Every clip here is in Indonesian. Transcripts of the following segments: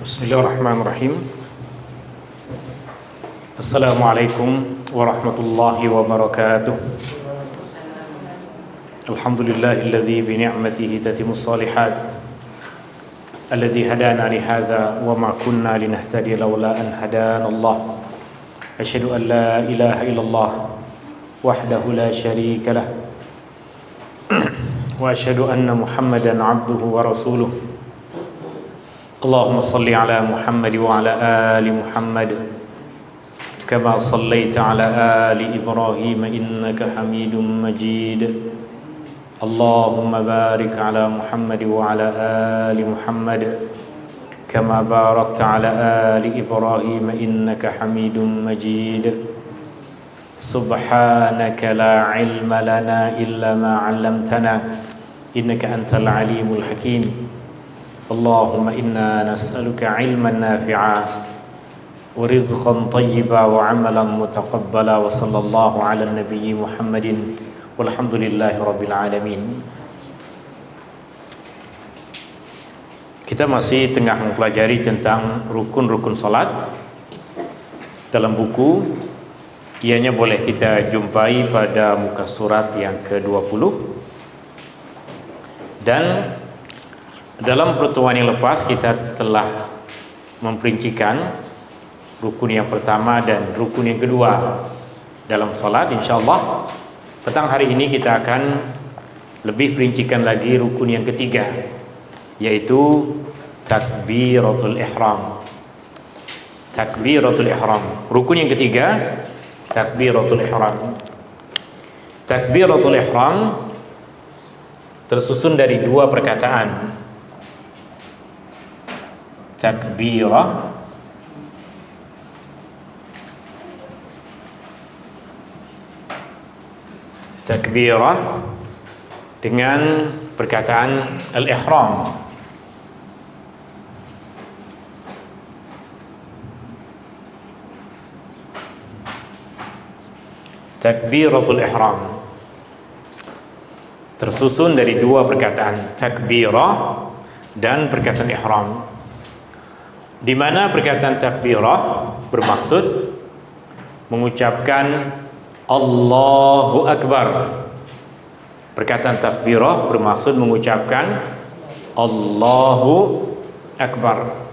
Bismillahirrahmanirrahim. Assalamualaikum warahmatullahi wabarakatuh. Alhamdulillahilladzi bi ni'matihi tatimmus shalihat. Alladzi hadana li hadza wa ma kunna linahtadiya laula an hadana Allah. Asyhadu an la ilaha illallah wahdahu la syarika lah. Wa asyhadu anna Muhammadan 'abduhu wa rasuluh. Allahumma salli ala Muhammad wa ala ali Muhammad kama sallaita ala ali Ibrahim innaka Hamidum Majid. Allahumma barik ala Muhammad wa ala ali Muhammad kama barakta ala ali Ibrahim innaka Hamidum Majid. Subhanaka la ilma lana illa ma 'allamtana innaka antal alimul hakim. Allahumma inna nas'aluka ilman nafi'a wa rizqan tayyiba wa amalan mutaqabbala wa sallallahu ala nabiyyi Muhammadin walhamdulillahi rabbil alamin. Kita masih tengah mempelajari tentang rukun-rukun salat dalam buku. Ianya boleh kita jumpai pada muka surat yang ke-20. Dan dalam pertemuan yang lepas kita telah memperincikan rukun yang pertama dan rukun yang kedua dalam salat. InsyaAllah petang hari ini kita akan lebih perincikan lagi rukun yang ketiga, yaitu takbiratul ihram. Takbiratul ihram, rukun yang ketiga, takbiratul ihram. Takbiratul ihram tersusun dari dua perkataan. Takbirah dengan perkataan al-ihram. Takbiratul ihram tersusun dari dua perkataan, takbirah dan perkataan ihram, di mana perkataan takbirah bermaksud mengucapkan Allahu Akbar. Perkataan takbirah bermaksud mengucapkan Allahu Akbar.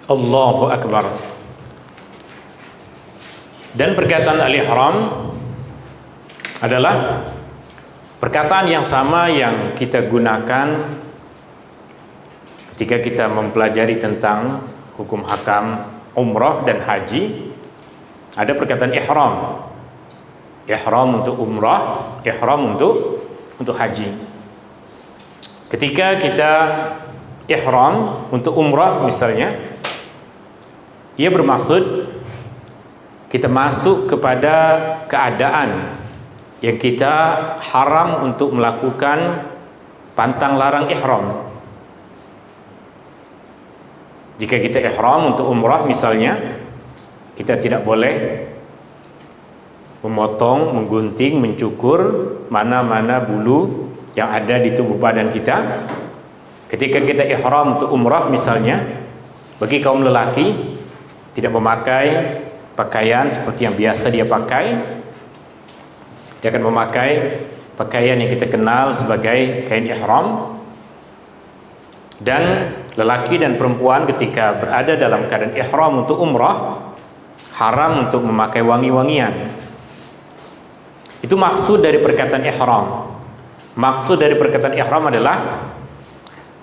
Allahu Akbar. Dan perkataan al-ihram adalah perkataan yang sama yang kita gunakan ketika kita mempelajari tentang hukum hakam umrah dan haji. Ada perkataan ihram. Ihram untuk umrah, ihram untuk haji. Ketika kita ihram untuk umrah misalnya, ia bermaksud kita masuk kepada keadaan yang kita haram untuk melakukan pantang larang ihram. Jika kita ihram untuk umrah misalnya, kita tidak boleh memotong, menggunting, mencukur mana-mana bulu yang ada di tubuh badan kita. Ketika kita ihram untuk umrah misalnya, bagi kaum lelaki tidak memakai pakaian seperti yang biasa dia pakai. Dia akan memakai pakaian yang kita kenal sebagai kain ihram. Dan lelaki dan perempuan ketika berada dalam keadaan ihram untuk umrah, haram untuk memakai wangi-wangian. Itu maksud dari perkataan ihram. Maksud dari perkataan ihram adalah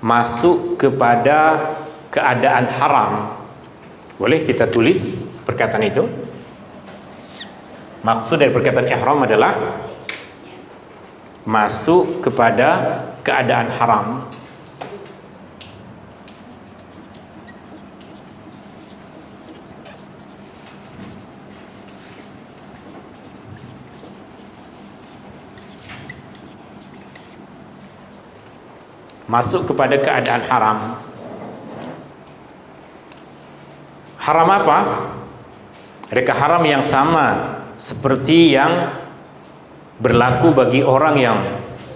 masuk kepada keadaan haram. Boleh kita tulis perkataan itu? Maksud dari perkataan ihram adalah masuk kepada keadaan haram. masuk kepada keadaan haram. Haram apa? Adakah haram yang sama seperti yang berlaku bagi orang yang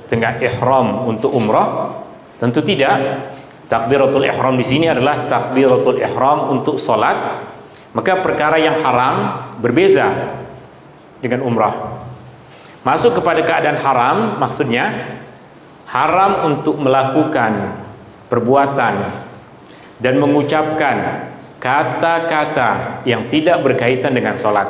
tengah ihram untuk umrah? Tentu tidak. Takbiratul ihram di sini adalah takbiratul ihram untuk salat. Maka perkara yang haram berbeza dengan umrah. Masuk kepada keadaan haram maksudnya haram untuk melakukan perbuatan dan mengucapkan kata-kata yang tidak berkaitan dengan salat.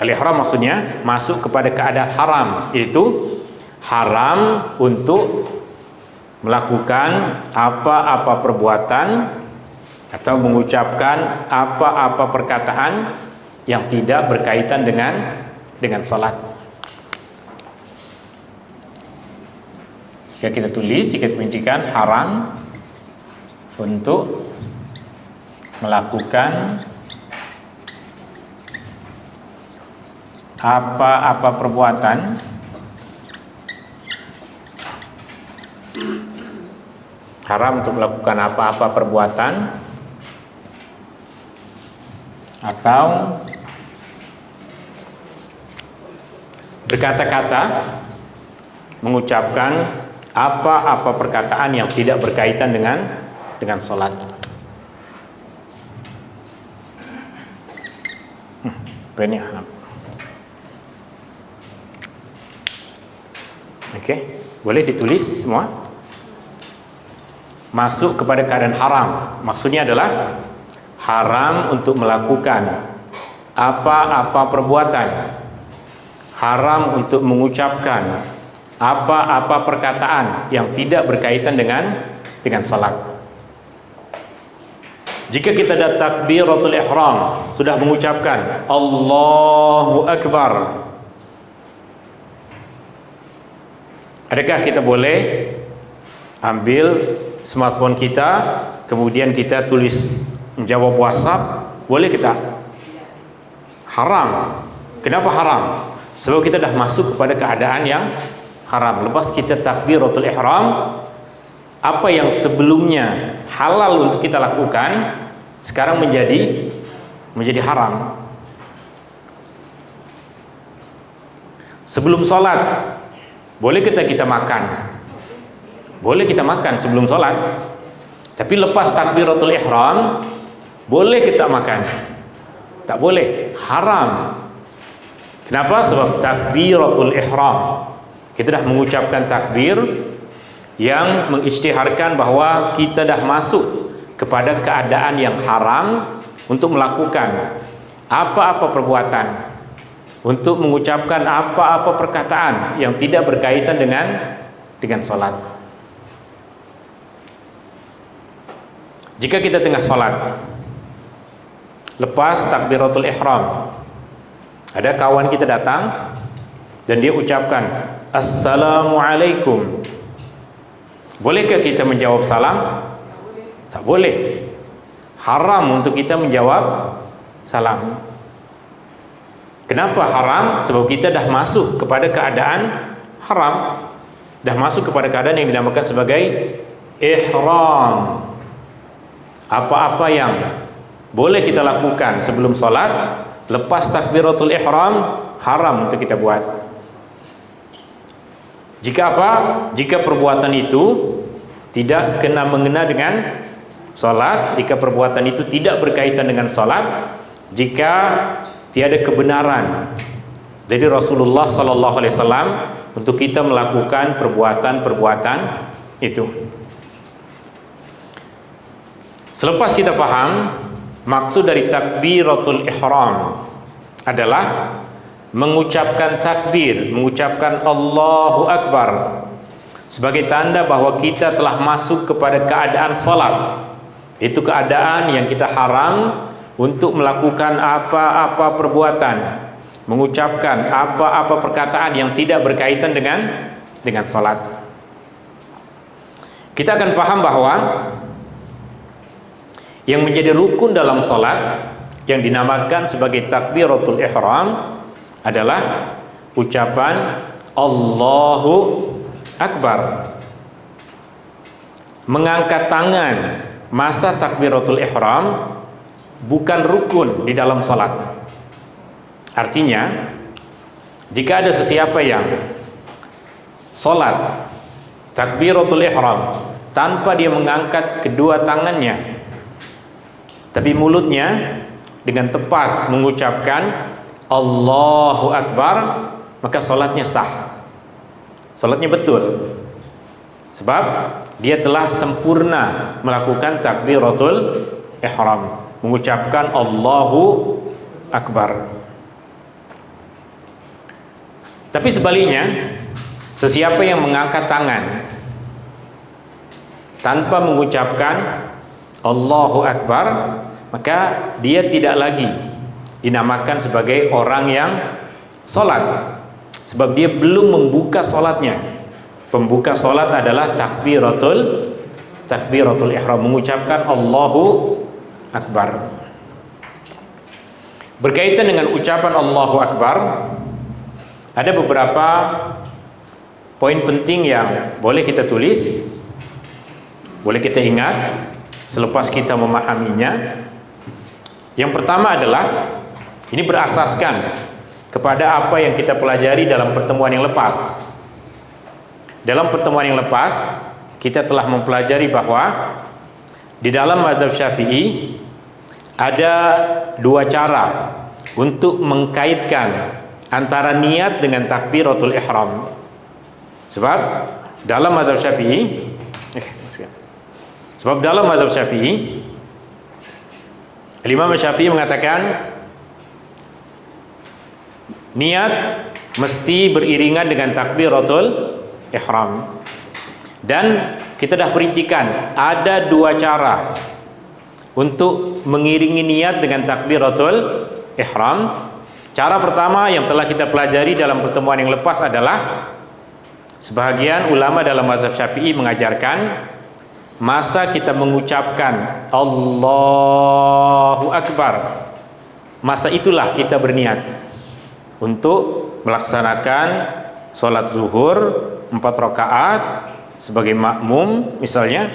Al-ihram maksudnya masuk kepada keadaan haram, yaitu haram untuk melakukan apa-apa perbuatan atau mengucapkan apa-apa perkataan yang tidak berkaitan dengan salat. Jika kita tulis, jika diperincikan haram untuk melakukan apa-apa perbuatan haram untuk melakukan apa-apa perbuatan atau berkata-kata, mengucapkan apa-apa perkataan yang tidak berkaitan dengan salat. Ini oke, boleh ditulis semua. Masuk kepada keadaan haram maksudnya adalah haram untuk melakukan apa-apa perbuatan, haram untuk mengucapkan apa-apa perkataan yang tidak berkaitan dengan salat. Jika kita ada takbiratul ihram, sudah mengucapkan Allahu Akbar, adakah kita boleh ambil smartphone kita, kemudian kita tulis menjawab WhatsApp? Boleh kita? Haram. Kenapa haram? Sebab kita dah masuk kepada keadaan yang haram. Lepas kita takbiratul ihram, apa yang sebelumnya halal untuk kita lakukan sekarang menjadi haram. Sebelum sholat boleh kita makan, boleh kita makan sebelum sholat. Tapi lepas takbiratul ihram boleh kita makan? Tak boleh, haram. Kenapa? Sebab takbiratul ihram, kita dah mengucapkan takbir yang mengisytiharkan bahwa kita dah masuk kepada keadaan yang haram untuk melakukan apa-apa perbuatan, untuk mengucapkan apa-apa perkataan yang tidak berkaitan dengan salat. Jika kita tengah salat, lepas takbiratul ihram, ada kawan kita datang dan dia ucapkan Assalamualaikum, bolehkah kita menjawab salam? Tak boleh. Haram untuk kita menjawab salam. Kenapa haram? Sebab kita dah masuk kepada keadaan haram, dah masuk kepada keadaan yang dinamakan sebagai ihram. Apa-apa yang boleh kita lakukan sebelum salat, lepas takbiratul ihram, haram untuk kita buat. Jika apa? Jika perbuatan itu tidak kena mengena dengan salat, jika perbuatan itu tidak berkaitan dengan salat, jika tiada kebenaran dari Rasulullah sallallahu alaihi wasallam untuk kita melakukan perbuatan-perbuatan itu. Selepas kita faham maksud dari takbiratul ihram adalah mengucapkan takbir, mengucapkan Allahu Akbar sebagai tanda bahwa kita telah masuk kepada keadaan salat. Itu keadaan yang kita haram untuk melakukan apa-apa perbuatan, mengucapkan apa-apa perkataan yang tidak berkaitan dengan salat. Kita akan paham bahwa yang menjadi rukun dalam salat yang dinamakan sebagai takbiratul ihram adalah ucapan Allahu Akbar. mengangkat tangan masa takbiratul ihram bukan rukun di dalam salat. Artinya, jika ada sesiapa yang salat takbiratul ihram tanpa dia mengangkat kedua tangannya, tapi mulutnya dengan tepat mengucapkan Allahu Akbar, maka salatnya sah, salatnya betul, sebab dia telah sempurna melakukan takbiratul ihram, mengucapkan Allahu Akbar. Tapi sebaliknya, sesiapa yang mengangkat tangan tanpa mengucapkan Allahu Akbar, maka dia tidak lagi dinamakan sebagai orang yang sholat, sebab dia belum membuka sholatnya. Pembuka sholat adalah takbiratul ihram, mengucapkan Allahu Akbar. Berkaitan dengan ucapan Allahu Akbar, ada beberapa poin penting yang boleh kita tulis, boleh kita ingat selepas kita memahaminya. Yang pertama adalah, ini berasaskan kepada apa yang kita pelajari dalam pertemuan yang lepas. Dalam pertemuan yang lepas, kita telah mempelajari bahwa di dalam mazhab Syafi'i ada dua cara untuk mengkaitkan antara niat dengan takbiratul ihram. Sebab dalam mazhab Syafi'i, Imam Syafi'i mengatakan niat mesti beriringan dengan takbiratul ihram. Dan kita dah perincikan ada dua cara untuk mengiringi niat dengan takbiratul ihram. Cara pertama yang telah kita pelajari dalam pertemuan yang lepas adalah, sebahagian ulama dalam mazhab Syafi'i mengajarkan masa kita mengucapkan Allahu Akbar, masa itulah kita berniat untuk melaksanakan sholat zuhur 4 rakaat sebagai makmum misalnya,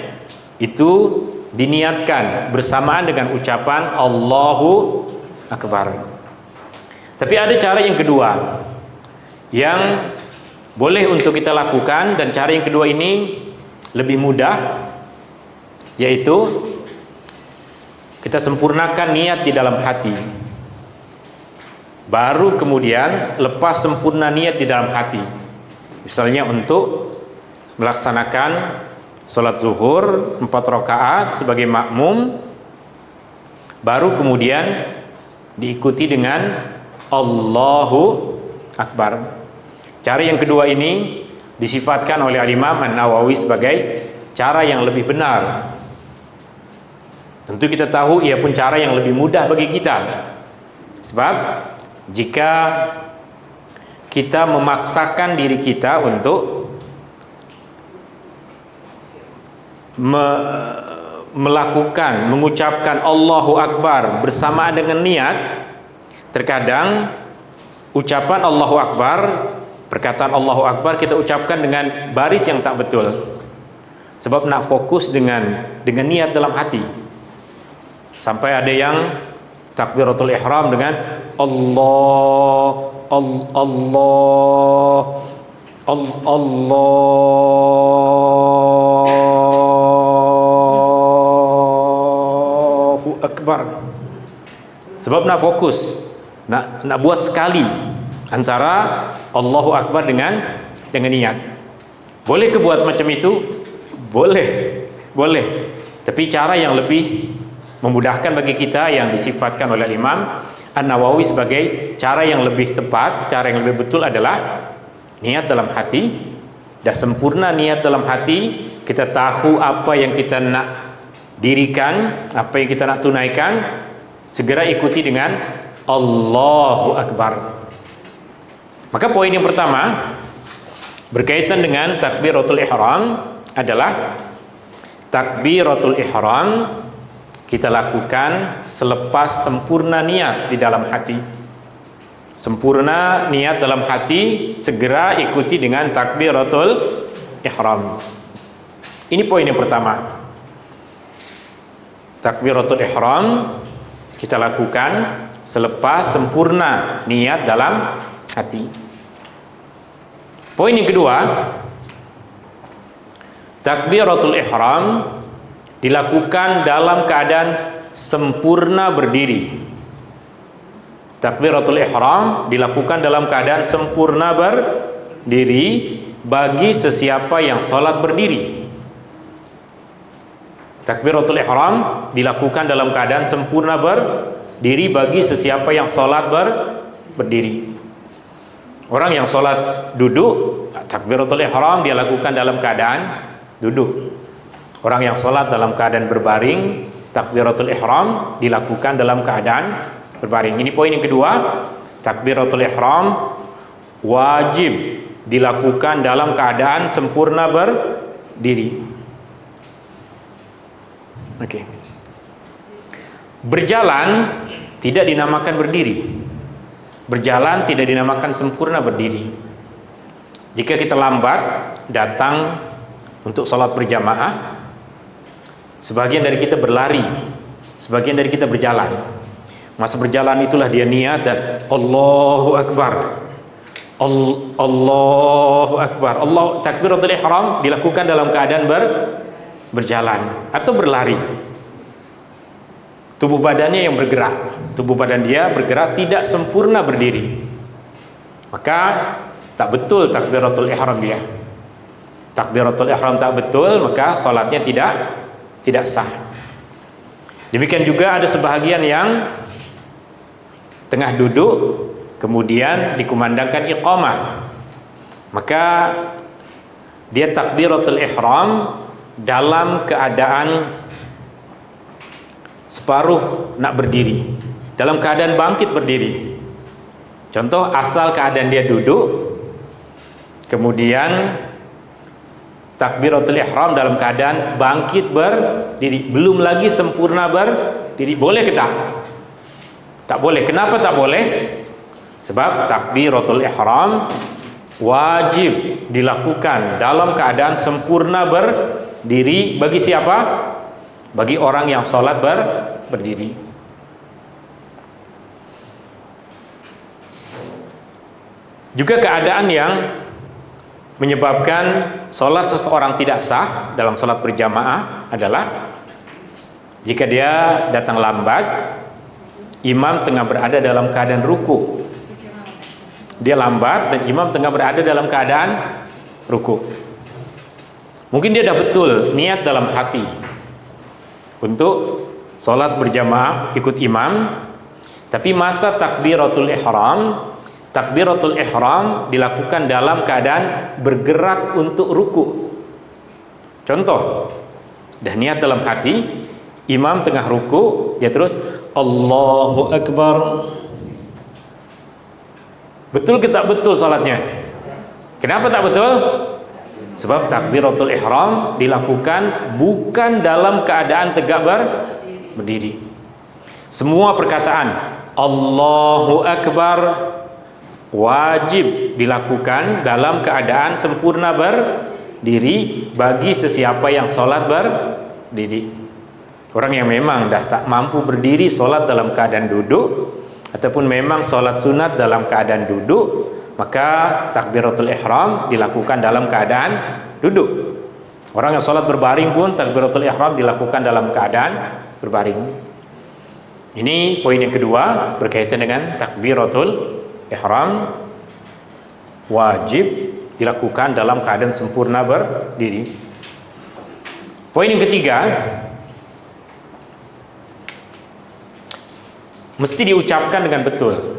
itu diniatkan bersamaan dengan ucapan Allahu Akbar. Tapi ada cara yang kedua yang boleh untuk kita lakukan, dan cara yang kedua ini lebih mudah, yaitu kita sempurnakan niat di dalam hati, baru kemudian lepas sempurna niat di dalam hati. Misalnya untuk melaksanakan sholat zuhur 4 rakaat sebagai makmum, baru kemudian diikuti dengan Allahu Akbar. Cara yang kedua ini disifatkan oleh Imam An-Nawawi sebagai cara yang lebih benar. Tentu kita tahu ia pun cara yang lebih mudah bagi kita, sebab jika kita memaksakan diri kita untuk melakukan, mengucapkan Allahu Akbar bersamaan dengan niat, terkadang ucapan Allahu Akbar, perkataan Allahu Akbar kita ucapkan dengan baris yang tak betul, sebab nak fokus dengan niat dalam hati. Sampai ada yang takbiratul ihram dengan Allahu Akbar, sebab nak fokus, nak buat sekali antara Allahu Akbar dengan niat. Boleh ke buat macam itu? Boleh. Tapi cara yang lebih memudahkan bagi kita yang disifatkan oleh Imam An-Nawawi sebagai cara yang lebih tepat, cara yang lebih betul adalah niat dalam hati. Dah sempurna niat dalam hati, kita tahu apa yang kita nak dirikan, apa yang kita nak tunaikan, segera ikuti dengan Allahu Akbar. Maka poin yang pertama berkaitan dengan takbiratul ihram adalah takbiratul ihram kita lakukan selepas sempurna niat di dalam hati. Sempurna niat dalam hati, segera ikuti dengan takbiratul ihram. Ini poin yang pertama. Takbiratul ihram kita lakukan selepas sempurna niat dalam hati. Poin yang kedua, takbiratul ihram dilakukan dalam keadaan sempurna berdiri. Takbiratul ihram dilakukan dalam keadaan sempurna berdiri bagi sesiapa yang sholat berdiri. Takbiratul ihram dilakukan dalam keadaan sempurna berdiri bagi sesiapa yang sholat berdiri. Orang yang sholat duduk, takbiratul ihram dia lakukan dalam keadaan duduk. Orang yang sholat dalam keadaan berbaring, takbiratul ihram dilakukan dalam keadaan berbaring. Ini poin yang kedua. Takbiratul ihram wajib dilakukan dalam keadaan sempurna berdiri. Oke. Berjalan tidak dinamakan berdiri. Berjalan tidak dinamakan sempurna berdiri. Jika kita lambat datang untuk sholat berjamaah, sebagian dari kita berlari, sebagian dari kita berjalan. Masa berjalan itulah dia niat dan Allahu Akbar, Allahu Akbar, takbiratul ihram dilakukan dalam keadaan berjalan atau berlari. Tubuh badannya yang bergerak, tubuh badan dia bergerak tidak sempurna berdiri, maka tak betul takbiratul ihram dia. Takbiratul ihram tak betul, maka salatnya tidak sah. Demikian juga ada sebahagian yang tengah duduk kemudian dikumandangkan iqamah, maka dia takbiratul ihram dalam keadaan separuh nak berdiri, dalam keadaan bangkit berdiri. Contoh, asal keadaan dia duduk kemudian takbiratul ihram dalam keadaan bangkit berdiri, belum lagi sempurna berdiri. Boleh ke tak? Tak boleh. Kenapa tak boleh? Sebab takbiratul ihram wajib dilakukan dalam keadaan sempurna berdiri. Bagi siapa? Bagi orang yang sholat berdiri. Juga keadaan yang menyebabkan sholat seseorang tidak sah dalam sholat berjamaah adalah jika dia datang lambat, imam tengah berada dalam keadaan ruku. Dia lambat dan imam tengah berada dalam keadaan ruku. Mungkin dia dah betul niat dalam hati untuk sholat berjamaah ikut imam, tapi masa takbiratul ihram dilakukan dalam keadaan bergerak untuk ruku. Contoh, dah niat dalam hati, imam tengah ruku, dia terus Allahu Akbar. Betul ke tak betul salatnya? Kenapa tak betul? Sebab takbiratul ihram dilakukan bukan dalam keadaan tegak berdiri. Semua perkataan Allahu Akbar wajib dilakukan dalam keadaan sempurna berdiri bagi sesiapa yang sholat berdiri. Orang yang memang dah tak mampu berdiri sholat dalam keadaan duduk, ataupun memang sholat sunat dalam keadaan duduk, maka takbiratul ihram dilakukan dalam keadaan duduk. Orang yang sholat berbaring pun takbiratul ihram dilakukan dalam keadaan berbaring. Ini poin yang kedua berkaitan dengan takbiratul ihram wajib dilakukan dalam keadaan sempurna berdiri. Poin yang ketiga, mesti diucapkan dengan betul.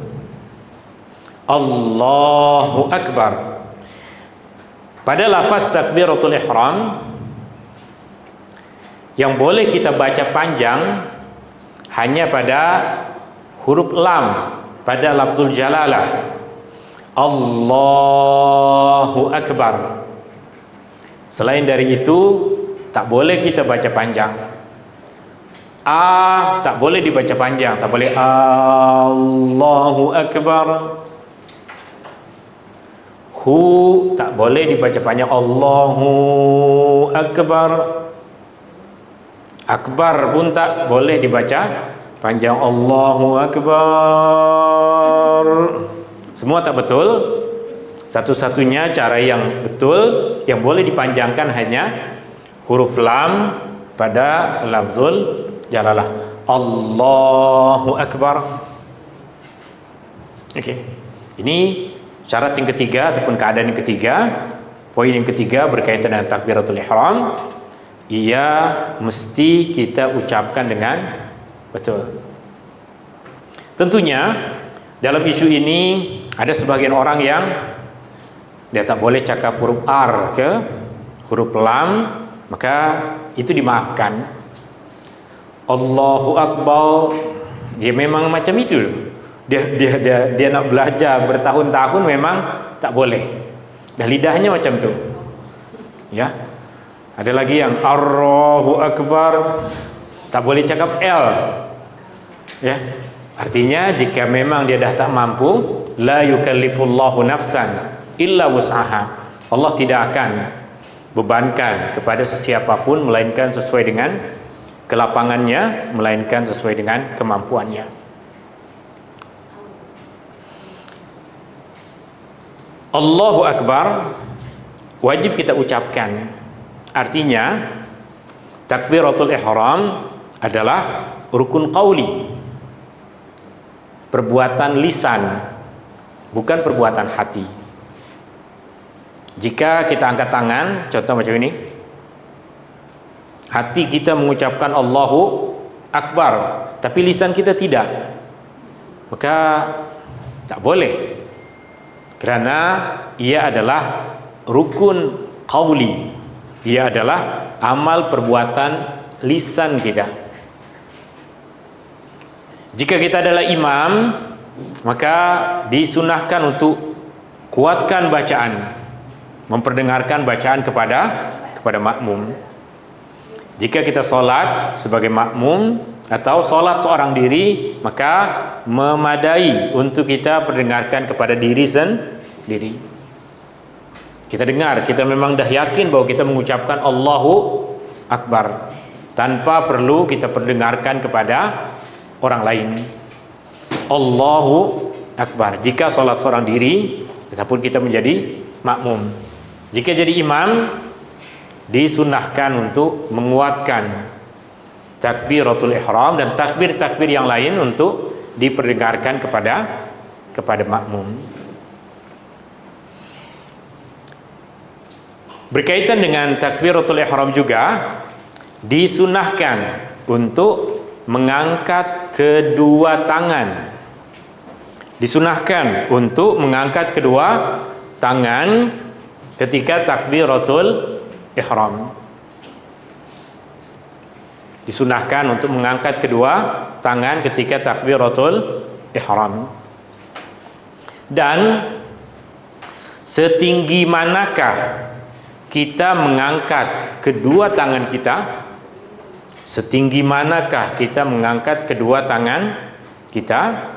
Allahu Akbar. Pada lafaz takbiratul ihram yang boleh kita baca panjang hanya pada huruf lam pada lafzul jalalah Allahu Akbar. Selain dari itu tak boleh kita baca panjang. Tak boleh dibaca panjang, tak boleh Allahu Akbar. Hu tak boleh dibaca panjang. Allahu Akbar. Akbar pun tak boleh dibaca panjang. Allahu Akbar. Semua tak betul. Satu-satunya cara yang betul yang boleh dipanjangkan hanya huruf lam pada lafzul jalalah. Allahu Akbar. Okey. Ini syarat yang ketiga ataupun keadaan yang ketiga. Poin yang ketiga berkaitan dengan takbiratul ihram. Ia mesti kita ucapkan dengan betul. Tentunya dalam isu ini ada sebagian orang yang dia tak boleh cakap huruf R ke huruf lam, maka itu dimaafkan. Allahu Akbar, dia memang macam itu. Dia nak belajar bertahun-tahun memang tak boleh. Dah lidahnya macam tu. Ya. Ada lagi yang Allahu Akbar, tak boleh cakap L. Ya. Artinya jika memang dia dah tak mampu, la yukallifullahu nafsan illa wus'aha. Allah tidak akan bebankan kepada sesiapapun melainkan sesuai dengan kelapangannya, melainkan sesuai dengan kemampuannya. Allahu Akbar wajib kita ucapkan. Artinya takbiratul ihram adalah rukun qauli, perbuatan lisan, bukan perbuatan hati. Jika kita angkat tangan, contoh macam ini, hati kita mengucapkan Allahu Akbar, tapi lisan kita tidak, maka tak boleh, kerana ia adalah rukun qauli, ia adalah amal perbuatan lisan kita. Jika kita adalah imam, maka disunahkan untuk kuatkan bacaan, memperdengarkan bacaan kepada makmum. Jika kita solat sebagai makmum atau solat seorang diri, maka memadai untuk kita perdengarkan kepada diri sendiri. Kita dengar, kita memang dah yakin bahawa kita mengucapkan Allahu Akbar, tanpa perlu kita perdengarkan kepada orang lain. Allahu Akbar jika solat seorang diri ataupun kita menjadi makmum. Jika jadi imam, disunahkan untuk menguatkan takbiratul ihram dan takbir-takbir yang lain untuk diperdengarkan kepada makmum. Berkaitan dengan takbiratul ihram juga disunahkan untuk mengangkat kedua tangan. Disunahkan untuk mengangkat kedua tangan ketika takbiratul ihram. Disunahkan untuk mengangkat kedua tangan ketika takbiratul ihram. Dan setinggi manakah kita mengangkat kedua tangan kita, setinggi manakah kita mengangkat kedua tangan kita,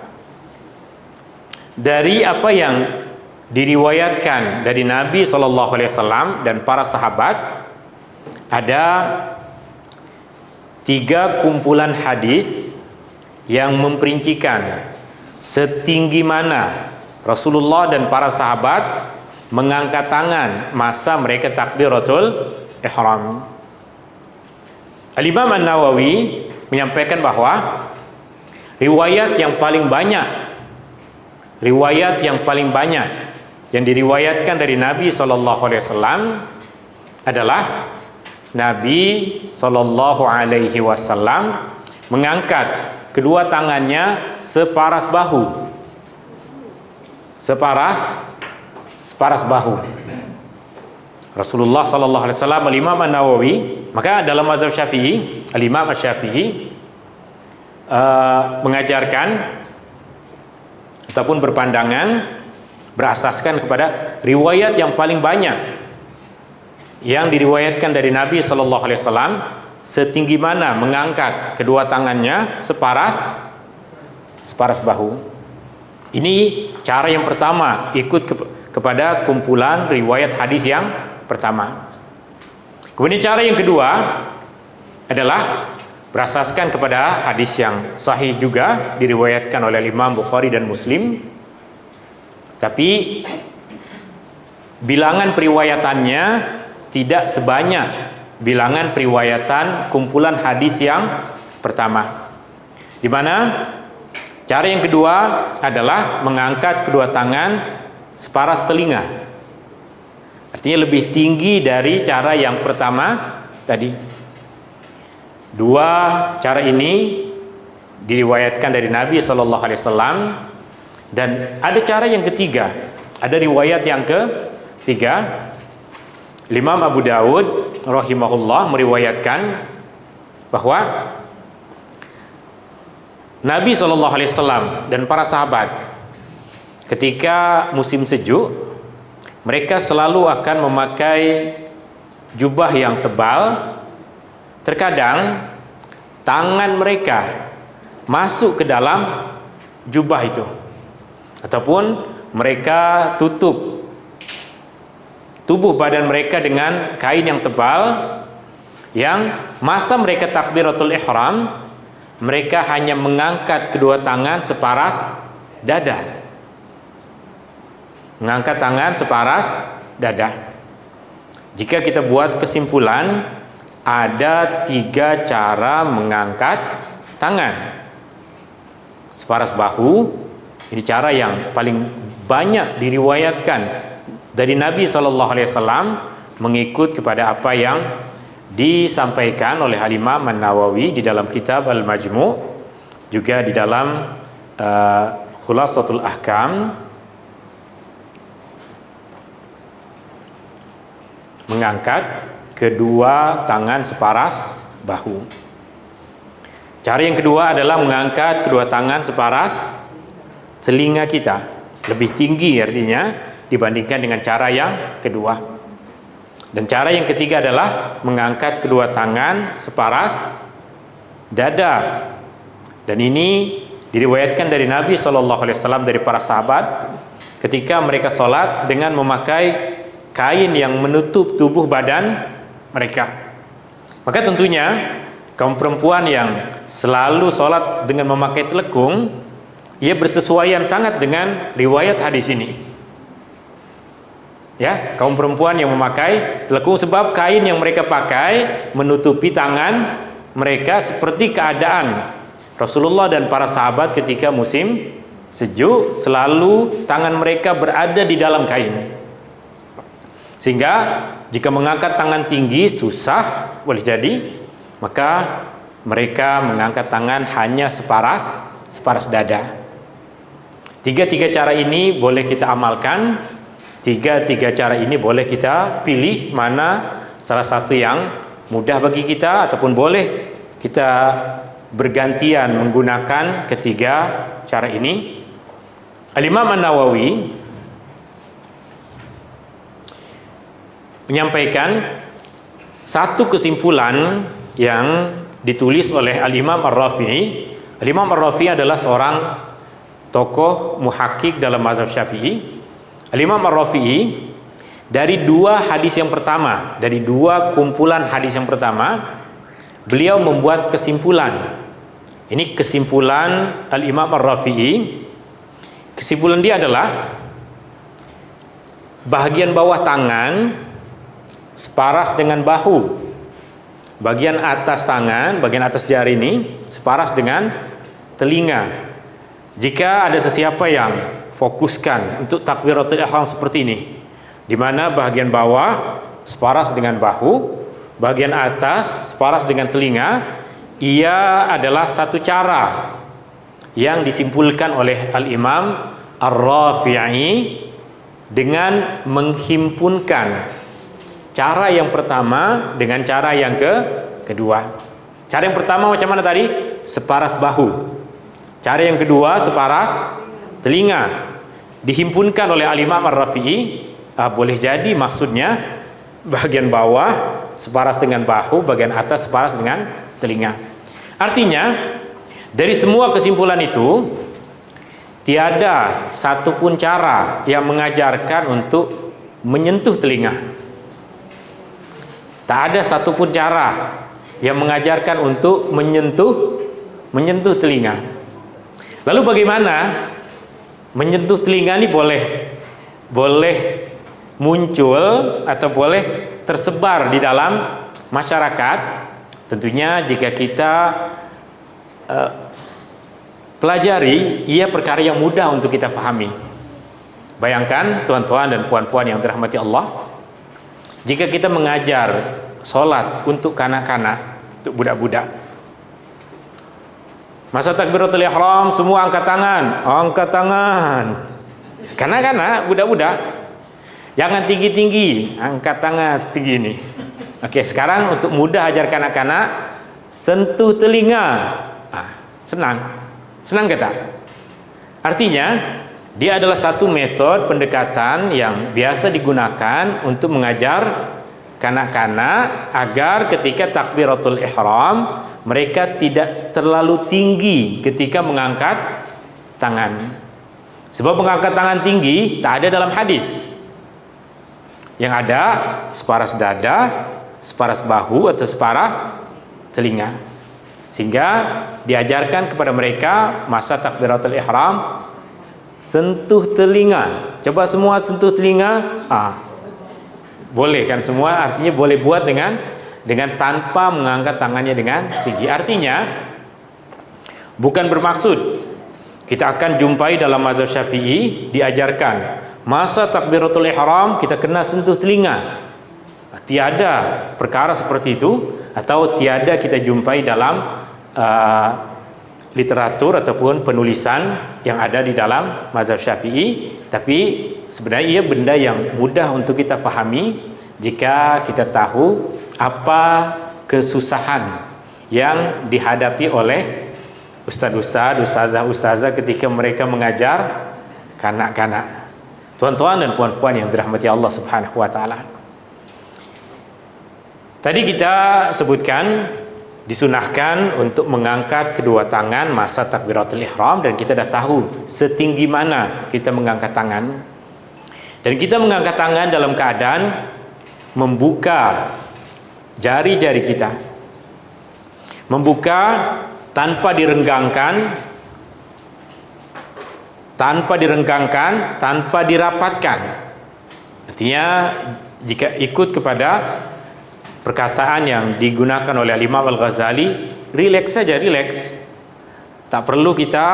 dari apa yang diriwayatkan dari Nabi SAW dan para sahabat, ada 3 kumpulan hadis yang memperincikan setinggi mana Rasulullah dan para sahabat mengangkat tangan masa mereka takbiratul ihram. Al-Imam An-Nawawi menyampaikan bahawa riwayat yang paling banyak yang diriwayatkan dari Nabi SAW adalah Nabi SAW mengangkat kedua tangannya separas bahu, separas bahu. Rasulullah SAW, Al-Imam An-Nawawi, maka dalam mazhab Syafi'i, Al-Imam Asy-Syafi'i mengajarkan ataupun berpandangan berasaskan kepada riwayat yang paling banyak yang diriwayatkan dari Nabi SAW setinggi mana mengangkat kedua tangannya separas bahu. Ini cara yang pertama, ikut kepada kumpulan riwayat hadis yang pertama. Kemudian cara yang kedua adalah berasaskan kepada hadis yang sahih juga diriwayatkan oleh Imam Bukhari dan Muslim, tapi bilangan periwayatannya tidak sebanyak bilangan periwayatan kumpulan hadis yang pertama. Di mana cara yang kedua adalah mengangkat kedua tangan separas telinga. Artinya lebih tinggi dari cara yang pertama tadi. Dua cara ini diriwayatkan dari Nabi Shallallahu Alaihi Wasallam, dan ada cara yang ketiga, ada riwayat yang ketiga. Imam Abu Dawud rahimahullah meriwayatkan bahwa Nabi Shallallahu Alaihi Wasallam dan para sahabat ketika musim sejuk, mereka selalu akan memakai jubah yang tebal. Terkadang tangan mereka masuk ke dalam jubah itu, ataupun mereka tutup tubuh badan mereka dengan kain yang tebal, yang masa mereka takbiratul ihram mereka hanya mengangkat kedua tangan separas dada. Mengangkat tangan separas dada. Jika kita buat kesimpulan, ada 3 cara mengangkat tangan. Separas bahu, ini cara yang paling banyak diriwayatkan dari Nabi Shallallahu Alaihi Wasallam, mengikut kepada apa yang disampaikan oleh Al-Imam An-Nawawi di dalam kitab Al-Majmu', juga di dalam Khulasatul Ahkam, mengangkat kedua tangan separas bahu. Cara yang kedua adalah mengangkat kedua tangan separas telinga kita, lebih tinggi artinya dibandingkan dengan cara yang kedua. Dan cara yang ketiga adalah mengangkat kedua tangan separas dada. Dan ini diriwayatkan dari Nabi Shallallahu Alaihi Wasallam, dari para sahabat ketika mereka sholat dengan memakai kain yang menutup tubuh badan mereka. Maka tentunya kaum perempuan yang selalu sholat dengan memakai telekung, ia bersesuaian sangat dengan riwayat hadis ini. Ya, kaum perempuan yang memakai telekung, sebab kain yang mereka pakai menutupi tangan mereka seperti keadaan Rasulullah dan para sahabat ketika musim sejuk, selalu tangan mereka berada di dalam kain. Sehingga jika mengangkat tangan tinggi susah, boleh jadi, maka mereka mengangkat tangan hanya separas dada. 3 cara ini boleh kita amalkan. 3 cara ini boleh kita pilih mana salah satu yang mudah bagi kita, ataupun boleh kita bergantian menggunakan ketiga cara ini. Al-Imam An-Nawawi menyampaikan satu kesimpulan yang ditulis oleh Al-Imam Ar-Rafi'i. Al-Imam Ar-Rafi'i adalah seorang tokoh muhakkik dalam mazhab Syafi'i. Al-Imam Ar-Rafi'i dari 2 hadis yang pertama, dari 2 kumpulan hadis yang pertama, beliau membuat kesimpulan. Ini kesimpulan Al-Imam Ar-Rafi'i. Kesimpulan dia adalah bagian bawah tangan separas dengan bahu, bagian atas tangan, bagian atas jari ini separas dengan telinga. Jika ada sesiapa yang fokuskan untuk takbiratul ihram seperti ini, di mana bagian bawah separas dengan bahu, bagian atas separas dengan telinga, ia adalah satu cara yang disimpulkan oleh Al-Imam Ar-Rafi'i dengan menghimpunkan cara yang pertama dengan cara yang kedua. Cara yang pertama macam mana tadi? Separas bahu. Cara yang kedua separas telinga. Dihimpunkan oleh Al-Imam Ar-Rafi'i. Boleh jadi maksudnya bagian bawah separas dengan bahu, bagian atas separas dengan telinga. Artinya dari semua kesimpulan itu, tiada satupun cara yang mengajarkan untuk menyentuh telinga. Tak ada satupun cara yang mengajarkan untuk menyentuh telinga. Lalu bagaimana menyentuh telinga ini boleh muncul atau boleh tersebar di dalam masyarakat? Tentunya jika kita pelajari, ia perkara yang mudah untuk kita pahami. Bayangkan tuan-tuan dan puan-puan yang dirahmati Allah, jika kita mengajar sholat untuk kanak-kanak, untuk budak-budak, masa takbiratul ihram semua angkat tangan. Kanak-kanak, budak-budak, jangan tinggi-tinggi, angkat tangan setinggi ini. Oke, sekarang untuk mudah ajar kanak-kanak, sentuh telinga. Senang kata? Artinya dia adalah satu metode pendekatan yang biasa digunakan untuk mengajar kanak-kanak agar ketika takbiratul ihram mereka tidak terlalu tinggi ketika mengangkat tangan. Sebab mengangkat tangan tinggi tak ada dalam hadis. Yang ada separas dada, separas bahu atau separas telinga. Sehingga diajarkan kepada mereka masa takbiratul ihram, sentuh telinga. Coba semua sentuh telinga. Boleh kan semua? Artinya boleh buat dengan tanpa mengangkat tangannya dengan tinggi. Artinya bukan bermaksud kita akan jumpai dalam mazhab Syafi'i diajarkan masa takbiratul ihram kita kena sentuh telinga. Tiada perkara seperti itu, atau tiada kita jumpai dalam literatur ataupun penulisan yang ada di dalam mazhab Syafi'i. Tapi sebenarnya ia benda yang mudah untuk kita pahami jika kita tahu apa kesusahan yang dihadapi oleh ustazah ketika mereka mengajar kanak-kanak. Tuan-tuan dan puan-puan yang dirahmati Allah Subhanahu wa taala. Tadi kita sebutkan disunahkan untuk mengangkat kedua tangan masa takbiratul ihram, dan kita dah tahu setinggi mana kita mengangkat tangan. Dan kita mengangkat tangan dalam keadaan membuka jari-jari kita. Membuka tanpa direnggangkan, tanpa dirapatkan. Artinya jika ikut kepada perkataan yang digunakan oleh Imam Al-Ghazali, rileks saja, rileks. Tak perlu kita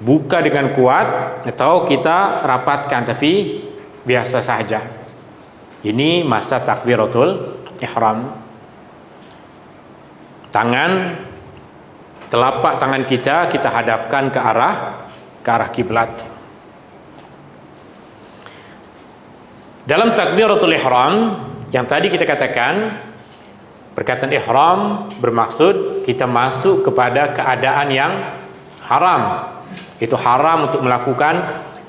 buka dengan kuat atau kita rapatkan, tapi biasa saja. Ini masa takbiratul ihram. Telapak tangan kita hadapkan ke arah kiblat. Dalam takbiratul ihram yang tadi kita katakan, perkataan ihram bermaksud kita masuk kepada keadaan yang haram. Itu haram untuk melakukan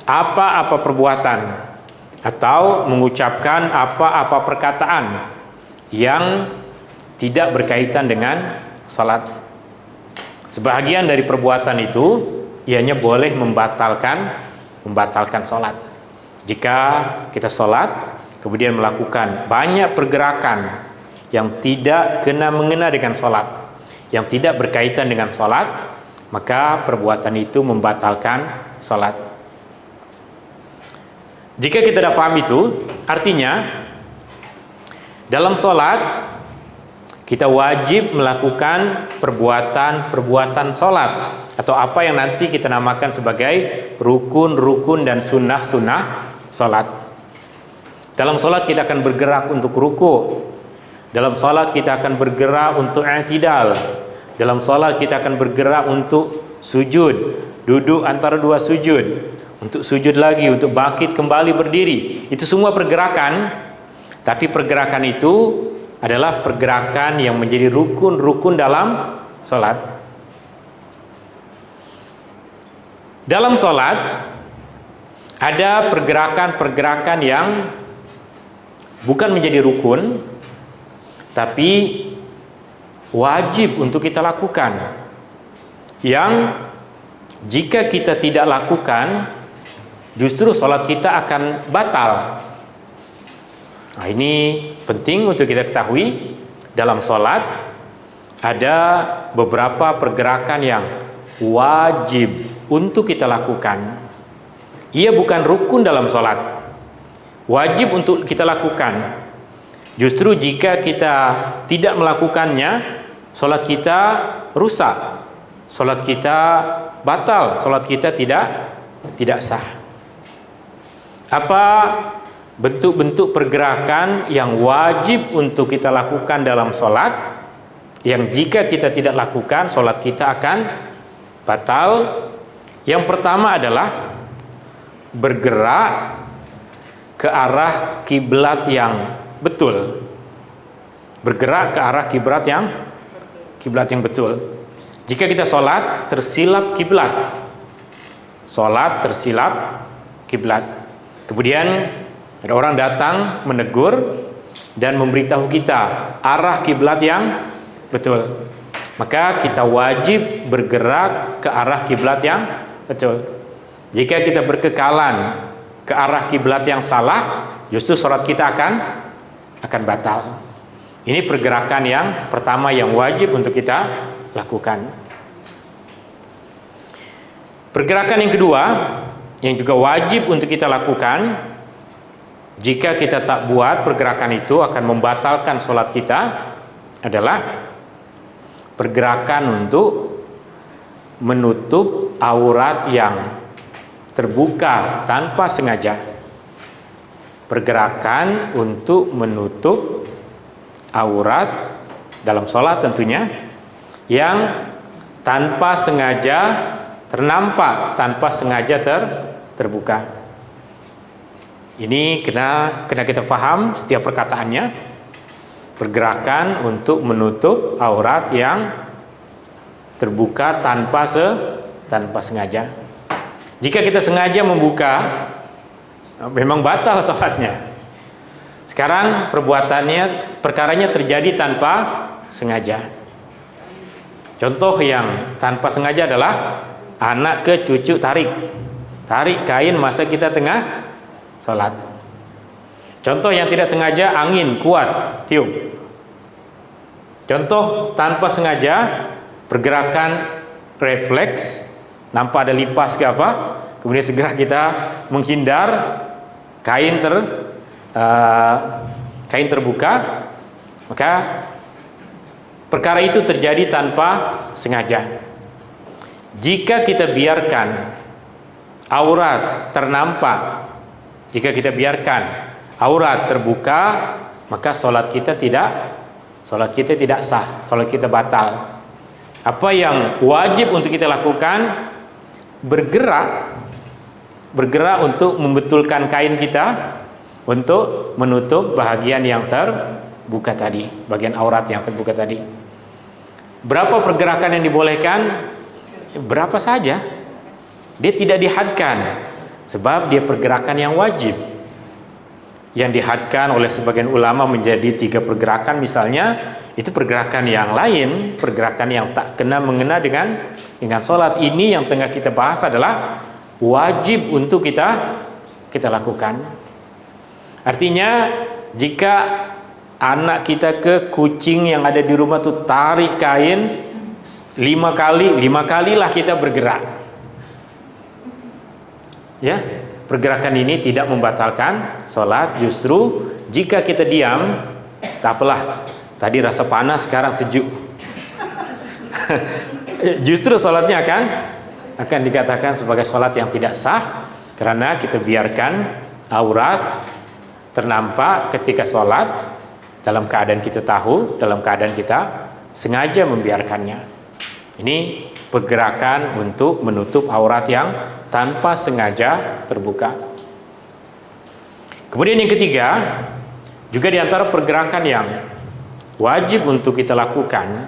apa-apa perbuatan atau mengucapkan apa-apa perkataan yang tidak berkaitan dengan salat. Sebahagian dari perbuatan itu ianya boleh membatalkan salat. Jika kita salat kemudian melakukan banyak pergerakan yang tidak mengena dengan salat, yang tidak berkaitan dengan salat, maka perbuatan itu membatalkan salat. Jika kita dah faham itu, artinya dalam salat kita wajib melakukan perbuatan salat, atau apa yang nanti kita namakan sebagai rukun-rukun dan sunnah-sunnah salat. Dalam salat kita akan bergerak untuk ruku'. Dalam salat kita akan bergerak untuk i'tidal. Dalam salat kita akan bergerak untuk sujud, duduk antara dua sujud, untuk sujud lagi, untuk bangkit kembali berdiri. Itu semua pergerakan, tapi pergerakan itu adalah pergerakan yang menjadi rukun-rukun dalam salat. Dalam salat ada pergerakan-pergerakan yang bukan menjadi rukun, tapi wajib untuk kita lakukan, yang Jika kita tidak lakukan, justru sholat kita akan batal. Nah, ini penting untuk kita ketahui. Dalam sholat ada beberapa pergerakan yang wajib untuk kita lakukan. Ia bukan rukun dalam sholat, wajib untuk kita lakukan. Justru jika kita tidak melakukannya, sholat kita rusak, sholat kita batal, sholat kita tidak sah. Apa bentuk-bentuk pergerakan yang wajib untuk kita lakukan dalam sholat, yang jika kita tidak lakukan, sholat kita akan batal? Yang pertama adalah bergerak ke arah kiblat yang betul. Bergerak ke arah kiblat yang betul. Jika kita sholat tersilap kiblat, sholat tersilap kiblat, kemudian ada orang datang menegur dan memberitahu kita arah kiblat yang betul, maka kita wajib bergerak ke arah kiblat yang betul. Jika kita berkekalan ke arah kiblat yang salah, justru sholat kita akan batal. Ini pergerakan yang pertama yang wajib untuk kita lakukan. Pergerakan yang kedua yang juga wajib untuk kita lakukan, jika kita tak buat pergerakan itu akan membatalkan sholat kita, adalah pergerakan untuk menutup aurat yang terbuka tanpa sengaja. Pergerakan untuk menutup aurat dalam sholat tentunya, yang tanpa sengaja ternampak, tanpa sengaja terbuka. Ini kena kita paham setiap perkataannya. Pergerakan untuk menutup aurat yang terbuka tanpa sengaja. Jika kita sengaja membuka, memang batal sholatnya. Sekarang perkaranya terjadi tanpa sengaja. Contoh yang tanpa sengaja adalah anak ke cucu tarik kain masa kita tengah sholat. Contoh yang tidak sengaja, angin kuat tiup. Contoh tanpa sengaja, pergerakan refleks, nampak ada lipas ke apa, kemudian segera kita menghindar, kain terbuka, maka perkara itu terjadi tanpa sengaja. Jika kita biarkan aurat ternampak, jika kita biarkan aurat terbuka, maka sholat kita tidak sah, sholat kita batal. Apa yang wajib untuk kita lakukan? Bergerak untuk membetulkan kain kita, untuk menutup bagian yang terbuka tadi, bagian aurat yang terbuka tadi. Berapa pergerakan yang dibolehkan? Berapa saja. Dia tidak dihadkan, sebab dia pergerakan yang wajib. Yang dihadkan oleh sebagian ulama menjadi 3 pergerakan misalnya, itu pergerakan yang lain, pergerakan yang tak mengena dengan sholat. Ini yang tengah kita bahas adalah wajib untuk kita lakukan. Artinya jika anak kita ke kucing yang ada di rumah tuh tarik kain 5 kalilah kita bergerak. Ya, pergerakan ini tidak membatalkan sholat. Justru jika kita diam, tak apalah, tadi rasa panas sekarang sejuk. Justru sholatnya akan dikatakan sebagai sholat yang tidak sah, karena kita biarkan aurat ternampak ketika sholat dalam keadaan kita tahu, dalam keadaan kita sengaja membiarkannya. Ini pergerakan untuk menutup aurat yang tanpa sengaja terbuka. Kemudian yang ketiga, juga di antara pergerakan yang wajib untuk kita lakukan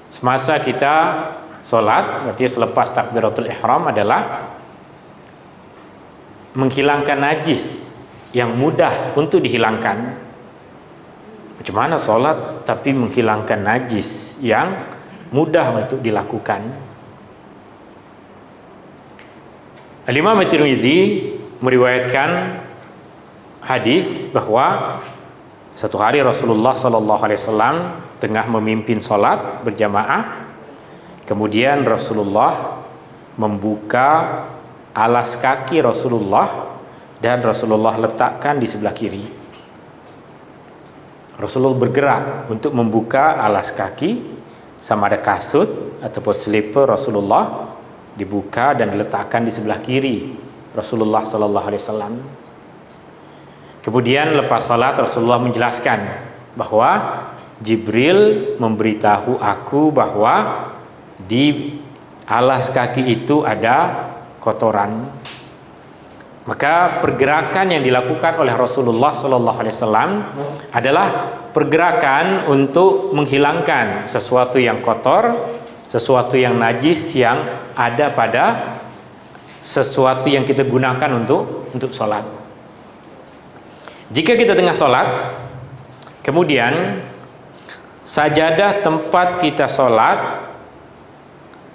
semasa kita sholat, artinya selepas takbiratul ihram, adalah menghilangkan najis yang mudah untuk dihilangkan. Macam mana sholat tapi menghilangkan najis yang mudah untuk dilakukan? Al-Imam At-Tirmidzi meriwayatkan hadis bahwa satu hari Rasulullah sallallahu alaihi wasallam tengah memimpin salat berjamaah. Kemudian Rasulullah membuka alas kaki Rasulullah dan Rasulullah letakkan di sebelah kiri. Rasulullah bergerak untuk membuka alas kaki, sama ada kasut ataupun slipper Rasulullah dibuka dan diletakkan di sebelah kiri Rasulullah sallallahu alaihi wasallam. Kemudian lepas salat Rasulullah menjelaskan bahwa Jibril memberitahu aku bahwa di alas kaki itu ada kotoran. Maka pergerakan yang dilakukan oleh Rasulullah sallallahu alaihi wasallam adalah pergerakan untuk menghilangkan sesuatu yang kotor, sesuatu yang najis yang ada pada sesuatu yang kita gunakan untuk sholat. Jika kita tengah sholat, kemudian sajadah tempat kita sholat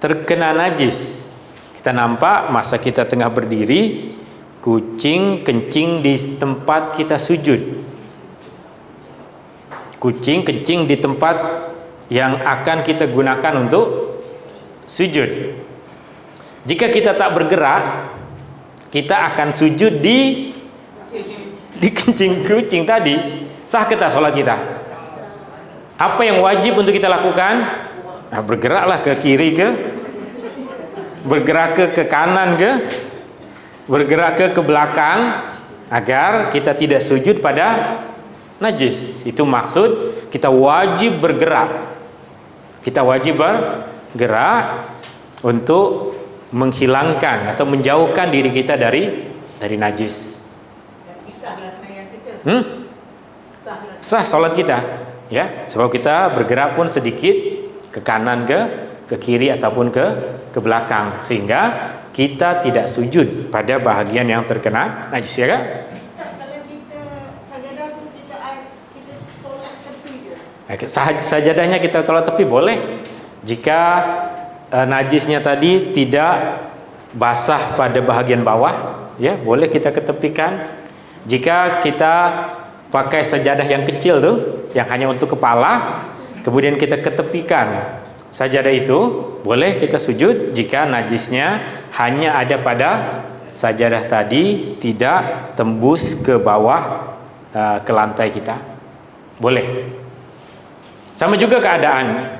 terkena najis, kita nampak masa kita tengah berdiri, kucing kencing di tempat kita sujud. Kucing kencing di tempat yang akan kita gunakan untuk sujud. Jika kita tak bergerak, kita akan sujud di kencing kucing tadi. Sah kita sholat kita? Apa yang wajib untuk kita lakukan? Nah, bergeraklah ke kiri ke, bergerak ke kanan ke, bergerak ke belakang agar kita tidak sujud pada najis. Itu maksud kita wajib bergerak. Kita wajib bergerak untuk menghilangkan atau menjauhkan diri kita dari najis. Sah salat kita, ya, sebab kita bergerak pun sedikit ke kanan ke kiri ataupun ke belakang sehingga kita tidak sujud pada bahagian yang terkena najis, ya kan? Kalau kita sajadah tu kita tolak tepi je. Sajadahnya kita tolak tepi boleh jika najisnya tadi tidak basah pada bahagian bawah, ya boleh kita ketepikan. Jika kita pakai sajadah yang kecil tuh yang hanya untuk kepala, kemudian kita ketepikan sajadah itu, boleh kita sujud jika najisnya hanya ada pada sajadah tadi, tidak tembus ke bawah ke lantai kita, boleh. Sama juga keadaan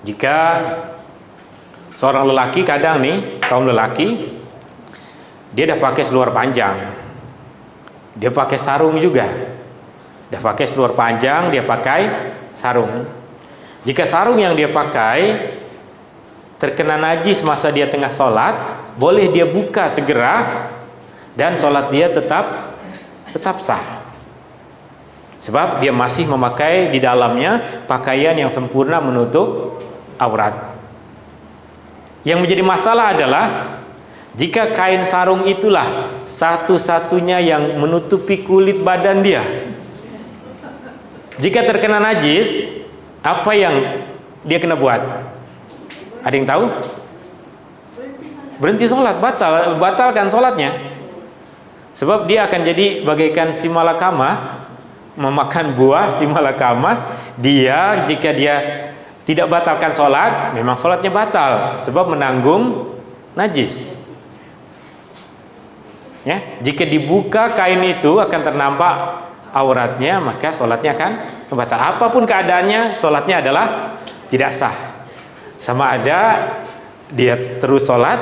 jika seorang lelaki, kadang nih kaum lelaki dia dah pakai seluar panjang, dia pakai sarung juga, dah pakai seluar panjang, dia pakai sarung. Jika sarung yang dia pakai terkena najis masa dia tengah sholat, boleh dia buka segera dan sholat dia tetap sah. Sebab dia masih memakai di dalamnya pakaian yang sempurna menutup aurat. Yang menjadi masalah adalah jika kain sarung itulah satu-satunya yang menutupi kulit badan dia. Jika terkena najis, apa yang dia kena buat? Ada yang tahu? Berhenti sholat, batalkan sholatnya. Sebab dia akan jadi bagaikan si malakama, memakan buah si malakama. Dia, jika dia tidak batalkan sholat, memang sholatnya batal sebab menanggung najis, ya. Jika dibuka kain itu akan ternampak auratnya, maka sholatnya akan batal. Apapun keadaannya, sholatnya adalah tidak sah. Sama ada dia terus sholat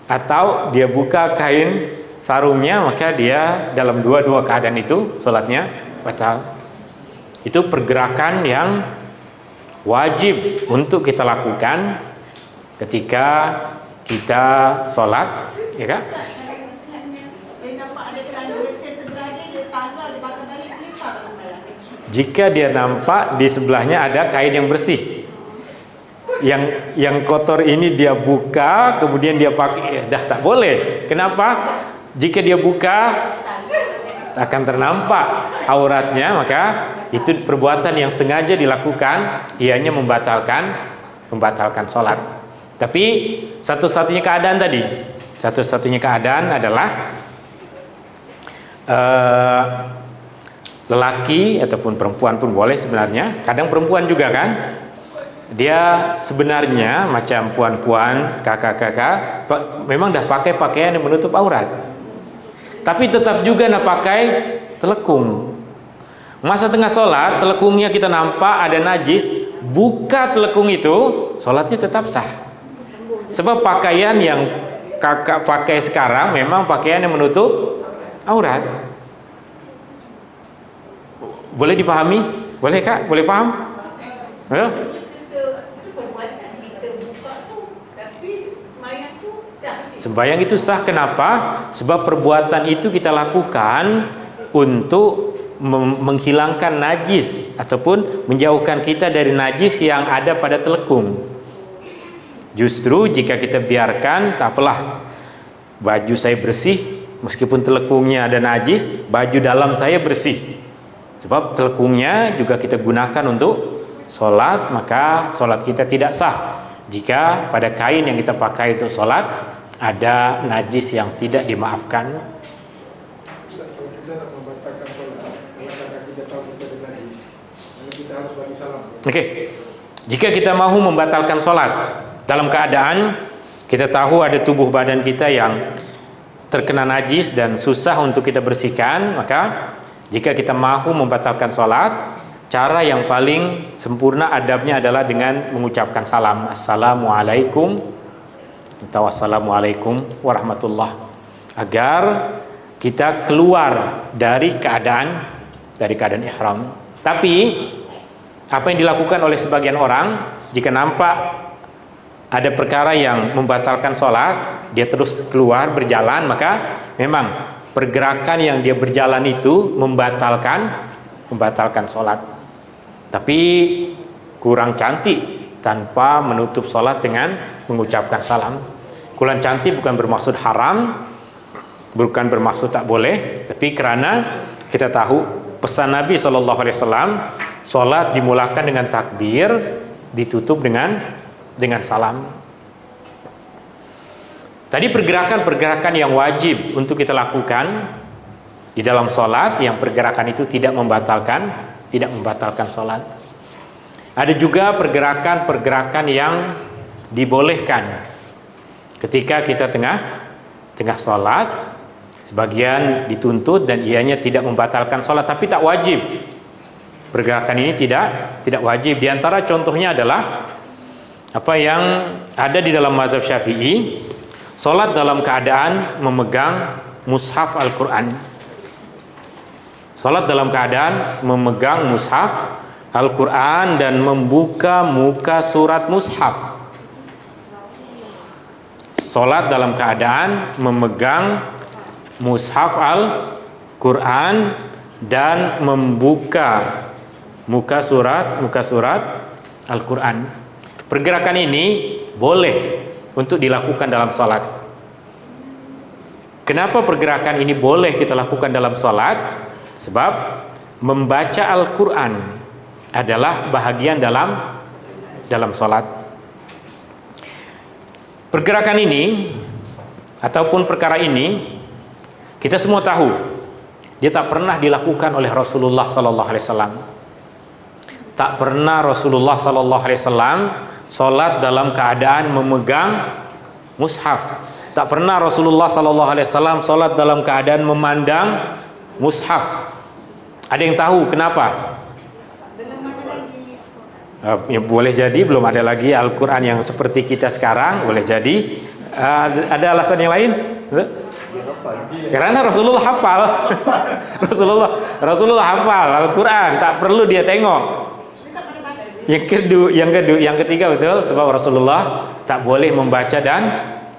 atau dia buka kain sarungnya, maka dia dalam dua-dua keadaan itu sholatnya batal. Itu pergerakan yang wajib untuk kita lakukan ketika kita sholat, ya kan? Jika dia nampak di sebelahnya ada kain yang bersih, yang kotor ini dia buka, kemudian dia pakai, dah tak boleh. Kenapa? Jika dia buka akan ternampak auratnya, maka itu perbuatan yang sengaja dilakukan, ianya membatalkan sholat. Tapi satu-satunya keadaan tadi, satu-satunya keadaan adalah lelaki ataupun perempuan pun boleh sebenarnya. Kadang perempuan juga kan, dia sebenarnya macam puan-puan, kakak-kakak, memang dah pakai pakaian yang menutup aurat, tapi tetap juga nak pakai telekung. Masa tengah sholat, telekungnya kita nampak ada najis, buka telekung itu, sholatnya tetap sah. Sebab pakaian yang kakak pakai sekarang memang pakaian yang menutup aurat. Boleh dipahami? Boleh kak? Boleh paham? Ya? Sembahyang itu sah. Kenapa? Sebab perbuatan itu kita lakukan untuk menghilangkan najis ataupun menjauhkan kita dari najis yang ada pada telekung. Justru jika kita biarkan, tak apalah, baju saya bersih meskipun telekungnya ada najis, baju dalam saya bersih. Sebab telekungnya juga kita gunakan untuk sholat, maka sholat kita tidak sah jika pada kain yang kita pakai untuk sholat ada najis yang tidak dimaafkan. Oke, jika kita mahu membatalkan sholat dalam keadaan kita tahu ada tubuh badan kita yang terkena najis dan susah untuk kita bersihkan, maka jika kita mahu membatalkan sholat, cara yang paling sempurna adabnya adalah dengan mengucapkan salam, assalamualaikum atau assalamualaikum warahmatullah, agar kita keluar dari keadaan ihram. Tapi apa yang dilakukan oleh sebagian orang, jika nampak ada perkara yang membatalkan sholat, dia terus keluar berjalan, maka memang pergerakan yang dia berjalan itu membatalkan sholat. Tapi kurang cantik tanpa menutup sholat dengan mengucapkan salam. Kurang cantik bukan bermaksud haram, bukan bermaksud tak boleh, tapi kerana kita tahu pesan Nabi SAW, sholat dimulakan dengan takbir, ditutup dengan salam. Tadi pergerakan-pergerakan yang wajib untuk kita lakukan di dalam sholat, yang pergerakan itu tidak membatalkan sholat. Ada juga pergerakan-pergerakan yang dibolehkan ketika kita tengah sholat. Sebagian dituntut dan ianya tidak membatalkan sholat, tapi tak wajib. Pergerakan ini tidak wajib. Di antara contohnya adalah apa yang ada di dalam mazhab Syafi'i, sholat dalam keadaan memegang mushaf Al-Quran. Sholat dalam keadaan memegang mushaf Al-Quran dan membuka muka surat mushaf. Sholat dalam keadaan memegang mushaf Al-Quran dan membuka muka surat Al-Quran. Pergerakan ini boleh untuk dilakukan dalam sholat. Kenapa pergerakan ini boleh kita lakukan dalam sholat? Sebab membaca Al-Quran adalah bahagian dalam sholat. Pergerakan ini ataupun perkara ini kita semua tahu, dia tak pernah dilakukan oleh Rasulullah SAW. Tak pernah Rasulullah SAW sholat dalam keadaan memegang mushaf. Tak pernah Rasulullah SAW sholat dalam keadaan memandang mushaf. Ada yang tahu kenapa? Ya, boleh jadi belum ada lagi Al-Quran yang seperti kita sekarang. Boleh jadi ada alasan yang lain? Karena Rasulullah hafal. Rasulullah hafal Al-Quran, tak perlu dia tengok. Yang ketiga betul, sebab Rasulullah tak boleh membaca dan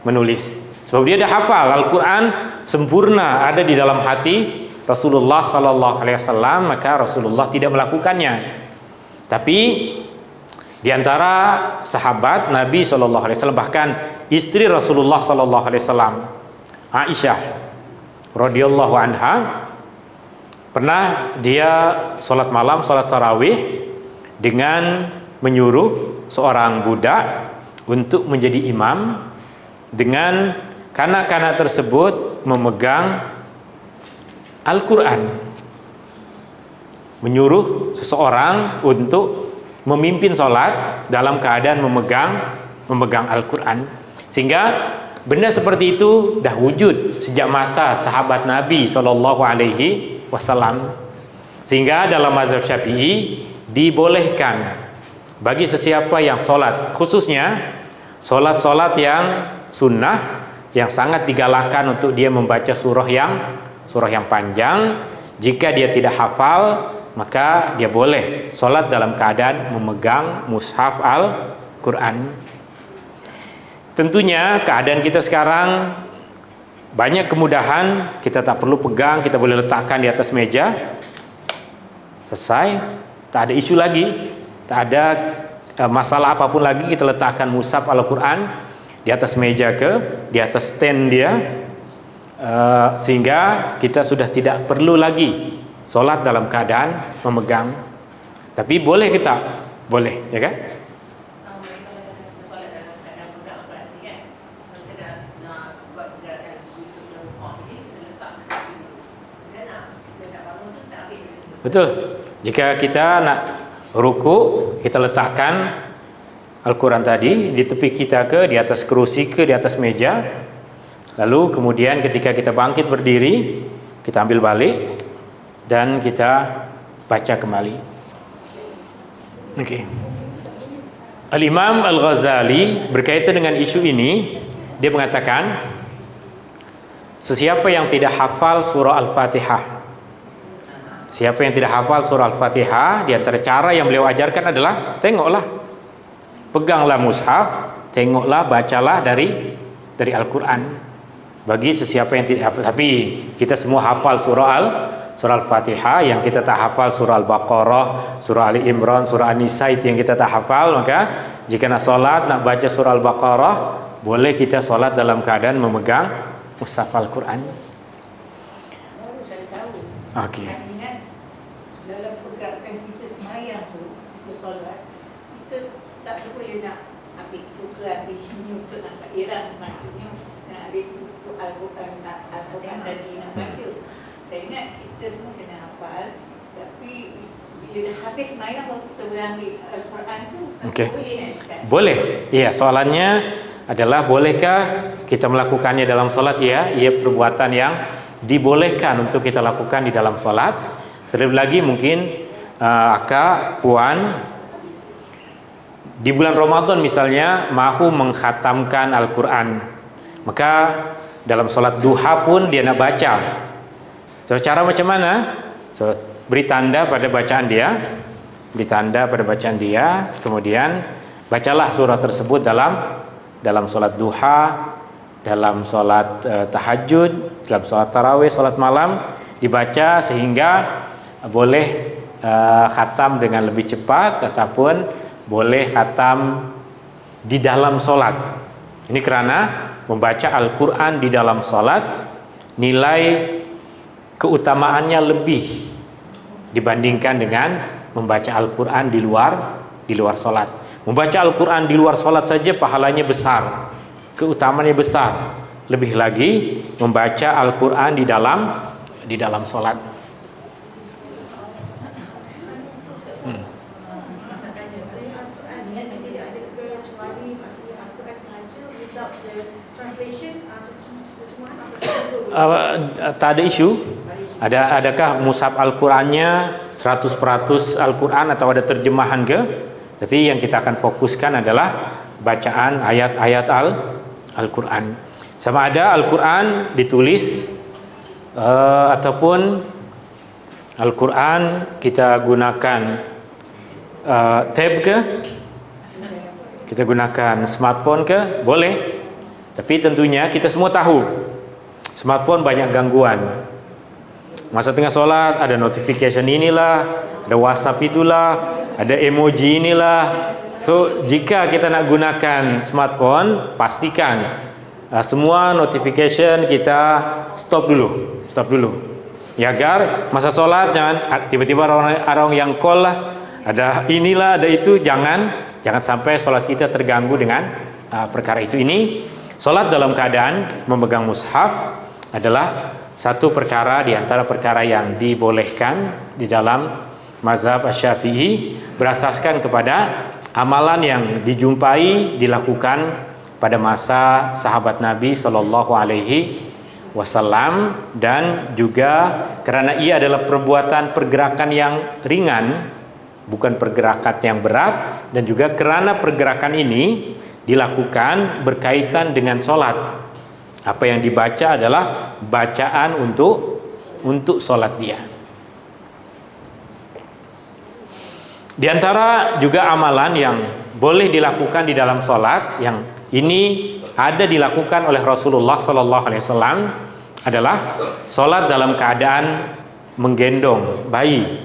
menulis. Sebab dia dah hafal Al-Quran sempurna ada di dalam hati Rasulullah SAW, maka Rasulullah tidak melakukannya. Tapi di antara sahabat Nabi SAW, bahkan istri Rasulullah SAW, Aisyah radhiyallahu anha, pernah dia sholat malam, sholat tarawih dengan menyuruh seorang budak untuk menjadi imam dengan kanak-kanak tersebut memegang Al-Quran, menyuruh seseorang untuk memimpin sholat dalam keadaan memegang Al-Quran. Sehingga benda seperti itu dah wujud sejak masa sahabat Nabi SAW. Sehingga dalam mazhab Syafi'i dibolehkan bagi sesiapa yang sholat, khususnya sholat-sholat yang sunnah, yang sangat digalakkan untuk dia membaca surah yang panjang. Jika dia tidak hafal, maka dia boleh sholat dalam keadaan memegang mushaf Al-Quran. Tentunya keadaan kita sekarang banyak kemudahan, kita tak perlu pegang, kita boleh letakkan di atas meja, selesai, tak ada isu lagi, tak ada masalah apapun lagi. Kita letakkan mushaf Al-Quran di atas meja di atas stand dia, sehingga kita sudah tidak perlu lagi sholat dalam keadaan memegang. Tapi boleh kita, boleh, ya kan? Betul. Jika kita nak ruku, kita letakkan Al-Quran tadi di tepi kita di atas kerusi di atas meja. Lalu kemudian ketika kita bangkit berdiri, kita ambil balik dan kita baca kembali. Okey. Al-Imam Al-Ghazali berkaitan dengan isu ini, dia mengatakan sesiapa yang tidak hafal surah Al-Fatihah, siapa yang tidak hafal surah Al-Fatihah, di antara cara yang beliau ajarkan adalah tengoklah, peganglah mushaf, tengoklah, bacalah dari Al-Quran. Bagi sesiapa yang tidak hafal, tapi kita semua hafal surah Al-Fatihah. Yang kita tak hafal surah Al-Baqarah, surah Ali Imran, surah An-Nisa, itu yang kita tak hafal. Maka jika nak solat, nak baca surah Al-Baqarah, boleh kita solat dalam keadaan memegang mushaf Al-Quran. Baru saya tahu. Okey. Ingat dalam pergerakan kita semayang tu, bersolat, kita tak boleh nak ambil tukeran di sini untuk nak Iran, maksudnya nak ambil Al-Quran tadi nak baca. Saya ingat kita semua kena hafal, tapi bila dah habis semayang baru kita boleh ambil Al-Quran tu. Okey. Boleh kan? Boleh. Ya, soalannya adalah bolehkah kita melakukannya dalam solat? Ya, ia perbuatan yang dibolehkan untuk kita lakukan di dalam solat. Terlebih lagi mungkin akak, puan, di bulan Ramadan misalnya mahu mengkhatamkan Al-Quran, maka dalam solat duha pun dia nak baca. So, cara macam mana? So, beri tanda pada bacaan dia, kemudian bacalah surah tersebut dalam solat duha, dalam solat tahajud, dalam solat tarawih, solat malam, dibaca sehingga boleh khatam dengan lebih cepat, ataupun boleh khatam di dalam solat. Ini kerana membaca Al-Quran di dalam solat nilai keutamaannya lebih dibandingkan dengan membaca Al-Quran di luar solat. Membaca Al-Quran di luar solat saja pahalanya besar, keutamaannya besar, lebih lagi membaca Al-Quran di dalam solat. Tak ada isu. Adakah mushaf Al-Qurannya 100% Al-Quran atau ada terjemahan ke? Tapi yang kita akan fokuskan adalah bacaan ayat-ayat Al-Quran. Sama ada Al-Quran ditulis ataupun Al-Quran kita gunakan tab ke, kita gunakan smartphone ke, boleh. Tapi tentunya kita semua tahu smartphone banyak gangguan. Masa tengah solat ada notification inilah, ada WhatsApp itulah, ada emoji inilah. So jika kita nak gunakan smartphone, pastikan semua notification kita stop dulu. Ya, agar masa solat jangan tiba-tiba orang yang call lah, ada inilah, ada itu, jangan sampai solat kita terganggu dengan perkara itu. Ini salat dalam keadaan memegang mushaf adalah satu perkara di antara perkara yang dibolehkan di dalam mazhab Asy-Syafi'i berasaskan kepada amalan yang dijumpai dilakukan pada masa sahabat Nabi Shallallahu Alaihi Wasallam, dan juga karena ia adalah pergerakan yang ringan, bukan pergerakan yang berat, dan juga karena pergerakan ini dilakukan berkaitan dengan sholat. Apa yang dibaca adalah bacaan untuk sholat dia. Di antara juga amalan yang boleh dilakukan di dalam sholat, yang ini ada dilakukan oleh Rasulullah Sallallahu Alaihi Wasallam, adalah sholat dalam keadaan menggendong bayi.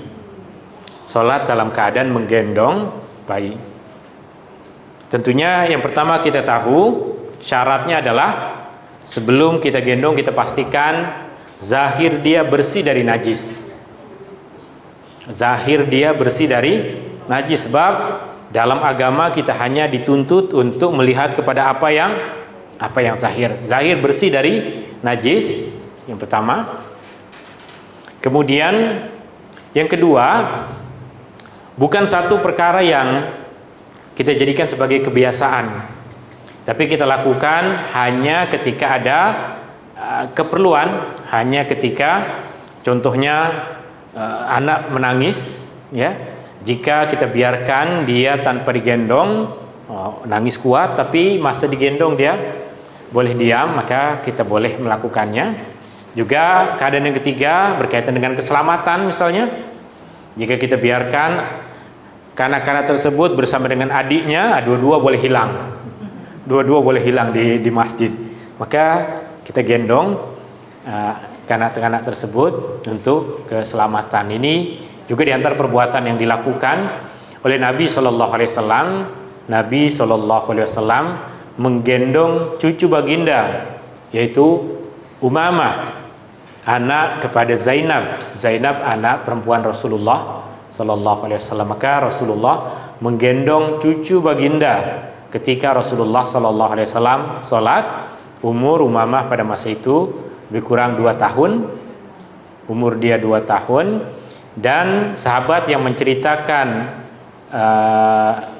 Sholat dalam keadaan menggendong bayi. Tentunya yang pertama kita tahu syaratnya adalah sebelum kita gendong kita pastikan zahir dia bersih dari najis. Zahir dia bersih dari najis, sebab dalam agama kita hanya dituntut untuk melihat kepada apa yang zahir. Zahir bersih dari najis, yang pertama. Kemudian yang kedua, bukan satu perkara yang kita jadikan sebagai kebiasaan, tapi kita lakukan hanya ketika ada keperluan, hanya ketika contohnya anak menangis, ya. Jika kita biarkan dia tanpa digendong, nangis kuat, tapi masa digendong dia boleh diam, maka kita boleh melakukannya. Juga keadaan yang ketiga berkaitan dengan keselamatan, misalnya jika kita biarkan kanak-kanak tersebut bersama dengan adiknya, dua-dua boleh hilang di masjid, maka kita gendong kanak-kanak tersebut untuk keselamatan. Ini juga di antara perbuatan yang dilakukan oleh Nabi Shallallahu Alaihi Wasallam. Nabi Shallallahu Alaihi Wasallam menggendong cucu baginda, yaitu Umamah, anak kepada Zainab. Zainab anak perempuan Rasulullah Shallallahu Alaihi Wasallam. Maka Rasulullah menggendong cucu baginda ketika Rasulullah Shallallahu Alaihi Wasallam sholat. Umur Umamah pada masa itu lebih kurang 2 tahun. Umur dia 2 tahun. Dan sahabat yang menceritakan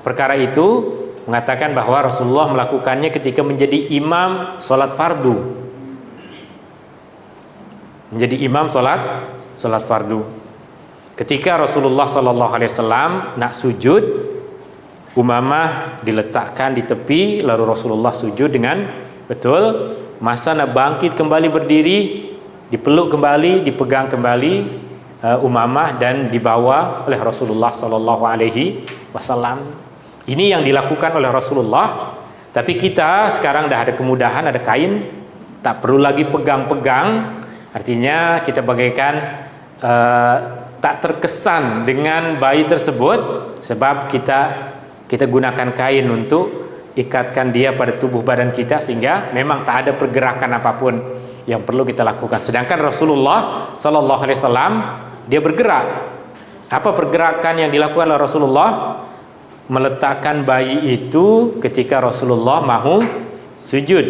perkara itu mengatakan bahwa Rasulullah melakukannya ketika menjadi imam sholat fardu. Menjadi imam sholat fardu. Ketika Rasulullah Sallallahu Alaihi Wasallam nak sujud, Umamah diletakkan di tepi, lalu Rasulullah sujud dengan betul. Masa nak bangkit kembali berdiri, dipeluk kembali, dipegang kembali Umamah dan dibawa oleh Rasulullah Sallallahu Alaihi Wasallam. Ini yang dilakukan oleh Rasulullah. Tapi kita sekarang dah ada kemudahan, ada kain, tak perlu lagi pegang-pegang. Artinya kita bagaikan tak terkesan dengan bayi tersebut, sebab kita gunakan kain untuk ikatkan dia pada tubuh badan kita, sehingga memang tak ada pergerakan apapun yang perlu kita lakukan. Sedangkan Rasulullah Sallallahu Alaihi Wasallam dia bergerak. Apa pergerakan yang dilakukan oleh Rasulullah? Meletakkan bayi itu ketika Rasulullah mahu sujud.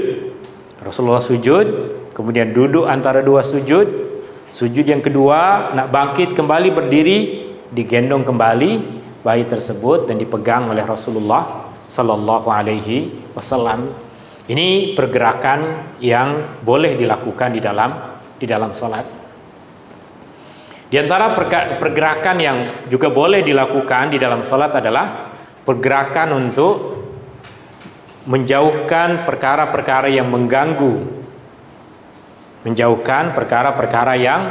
Rasulullah sujud, kemudian duduk antara dua sujud. Sujud yang kedua, nak bangkit kembali berdiri, digendong kembali bayi tersebut dan dipegang oleh Rasulullah Sallallahu Alaihi Wasallam. Ini pergerakan yang boleh dilakukan di dalam salat. Di antara pergerakan yang juga boleh dilakukan di dalam sholat adalah pergerakan untuk menjauhkan perkara-perkara yang mengganggu. Menjauhkan perkara-perkara yang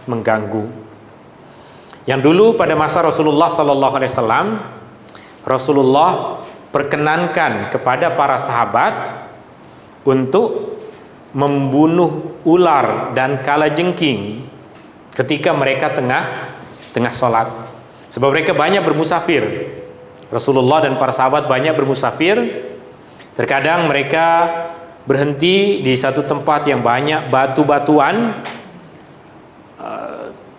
mengganggu. Yang dulu pada masa Rasulullah Sallallahu Alaihi Wasallam, Rasulullah perkenankan kepada para sahabat untuk membunuh ular dan kalajengking ketika mereka tengah sholat, sebab mereka banyak bermusafir. Rasulullah dan para sahabat banyak bermusafir. Terkadang mereka berhenti di satu tempat yang banyak batu-batuan,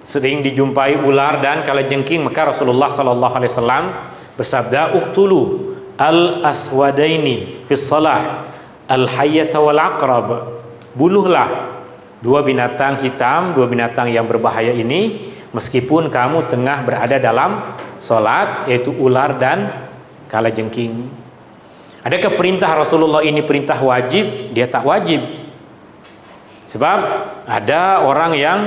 sering dijumpai ular dan kalajengking. Maka Rasulullah Sallallahu Alaihi Wasallam bersabda, "Uqtulu al-aswadaini fis salah al-hayyata wal aqrab. Bunuhlah dua binatang hitam, dua binatang yang berbahaya ini meskipun kamu tengah berada dalam solat, yaitu ular dan kalajengking. Adakah perintah Rasulullah ini perintah wajib? Dia tak wajib. Sebab ada orang yang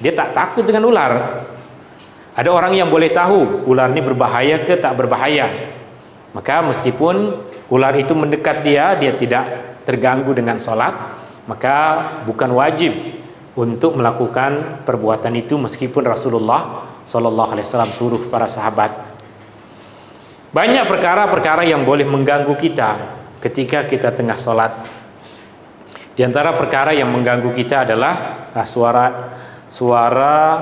dia tak takut dengan ular. Ada orang yang boleh tahu ular ini berbahaya ke tak berbahaya. Maka meskipun ular itu mendekat dia tidak terganggu dengan solat, maka bukan wajib untuk melakukan perbuatan itu meskipun Rasulullah SAW suruh para sahabat. Banyak perkara-perkara yang boleh mengganggu kita ketika kita tengah solat. Di antara perkara yang mengganggu kita adalah suara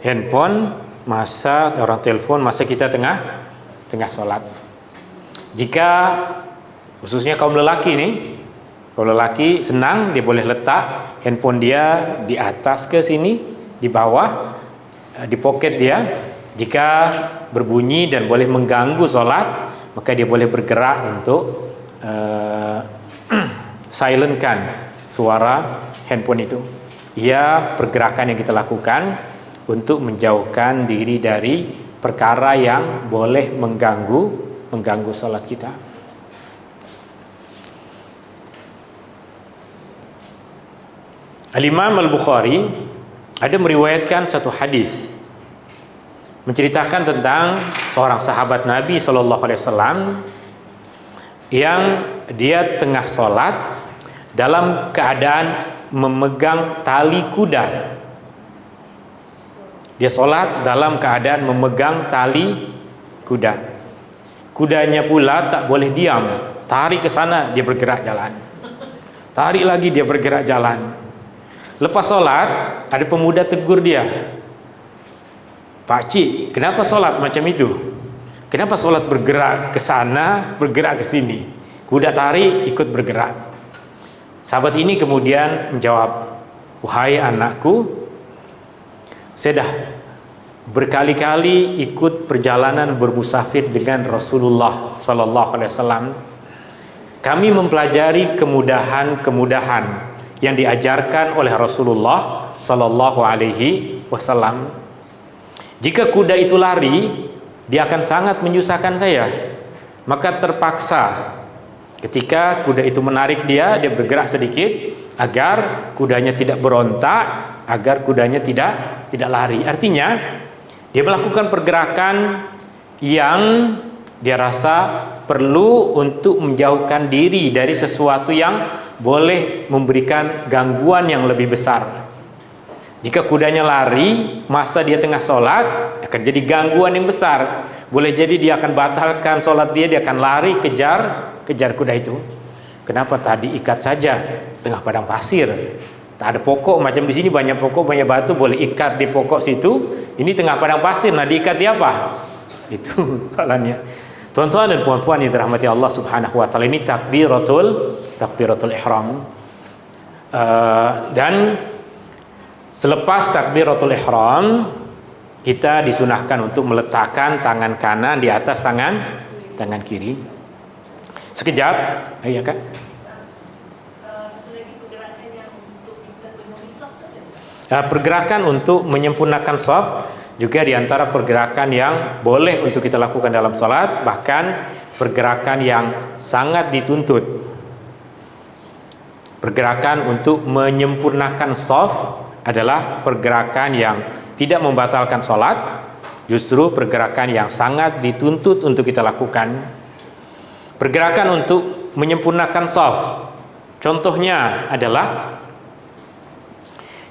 handphone masa orang telepon masa kita tengah solat. Jika khususnya kaum lelaki nih, kalau lelaki senang dia boleh letak handphone dia di atas ke sini, di bawah, di poket dia. Jika berbunyi dan boleh mengganggu solat, maka dia boleh bergerak untuk silentkan suara handphone itu. Ia pergerakan yang kita lakukan untuk menjauhkan diri dari perkara yang boleh mengganggu solat kita. Al-Imam Al-Bukhari ada meriwayatkan satu hadis menceritakan tentang seorang sahabat Nabi SAW yang dia tengah solat dalam keadaan memegang tali kuda. Dia solat dalam keadaan memegang tali kuda. Kudanya pula tak boleh diam, tarik ke sana dia bergerak jalan, tarik lagi dia bergerak jalan. Lepas solat, ada pemuda tegur dia, "Pak Cik, kenapa solat macam itu? Kenapa solat bergerak ke sana, bergerak ke sini? Kuda tarik, ikut bergerak." Sahabat ini kemudian menjawab, "Wahai anakku, saya dah berkali-kali ikut perjalanan bermusafir dengan Rasulullah SAW. Kami mempelajari kemudahan-kemudahan yang diajarkan oleh Rasulullah SAW. Jika kuda itu lari, dia akan sangat menyusahkan saya. Maka terpaksa ketika kuda itu menarik dia bergerak sedikit agar kudanya tidak berontak, agar kudanya tidak lari. Artinya dia melakukan pergerakan yang dia rasa perlu untuk menjauhkan diri dari sesuatu yang boleh memberikan gangguan yang lebih besar. Jika kudanya lari masa dia tengah solat, akan jadi gangguan yang besar. Boleh jadi dia akan batalkan solat dia akan lari kejar kuda itu. Kenapa tadi ikat saja tengah padang pasir? Tak ada pokok macam di sini, banyak pokok, banyak batu, boleh ikat di pokok situ. Ini tengah padang pasir, nah diikat di apa? Itu soalannya. Tuan-tuan dan puan-puan yang dirahmati Allah Subhanahu wa taala, ini takbiratul ihram. Dan selepas takbiratul ihram, kita disunahkan untuk meletakkan tangan kanan di atas tangan kiri. Sekejap, ya Kak. Pergerakan untuk menyempurnakan shaf juga diantara pergerakan yang boleh untuk kita lakukan dalam salat, bahkan pergerakan yang sangat dituntut. Pergerakan untuk menyempurnakan shaf adalah pergerakan yang tidak membatalkan salat, justru pergerakan yang sangat dituntut untuk kita lakukan. Pergerakan untuk menyempurnakan shaf, contohnya adalah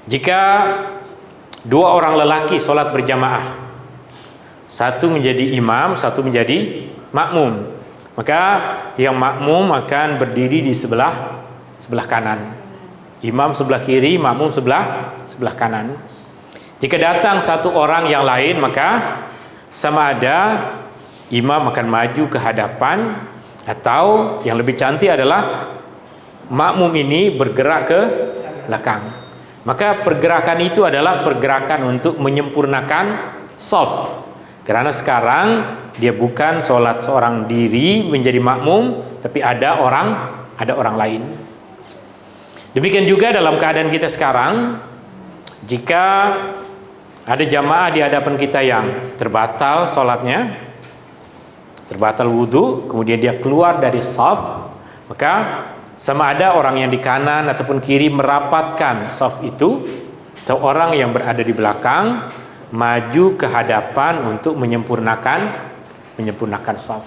jika dua orang lelaki solat berjamaah, satu menjadi imam, satu menjadi makmum, maka yang makmum akan berdiri di sebelah kanan, imam sebelah kiri, makmum sebelah kanan. Jika datang satu orang yang lain, maka sama ada imam akan maju ke hadapan, atau yang lebih cantik adalah makmum ini bergerak ke belakang. Maka pergerakan itu adalah pergerakan untuk menyempurnakan shaf. Karena sekarang Dia bukan sholat seorang diri menjadi makmum, tapi ada orang lain. Demikian juga dalam keadaan kita sekarang, jika ada jamaah di hadapan kita yang terbatal sholatnya, terbatal wudhu, kemudian dia keluar dari shaf, maka sama ada orang yang di kanan ataupun kiri merapatkan shaf itu, atau orang yang berada di belakang maju ke hadapan untuk menyempurnakan shaf.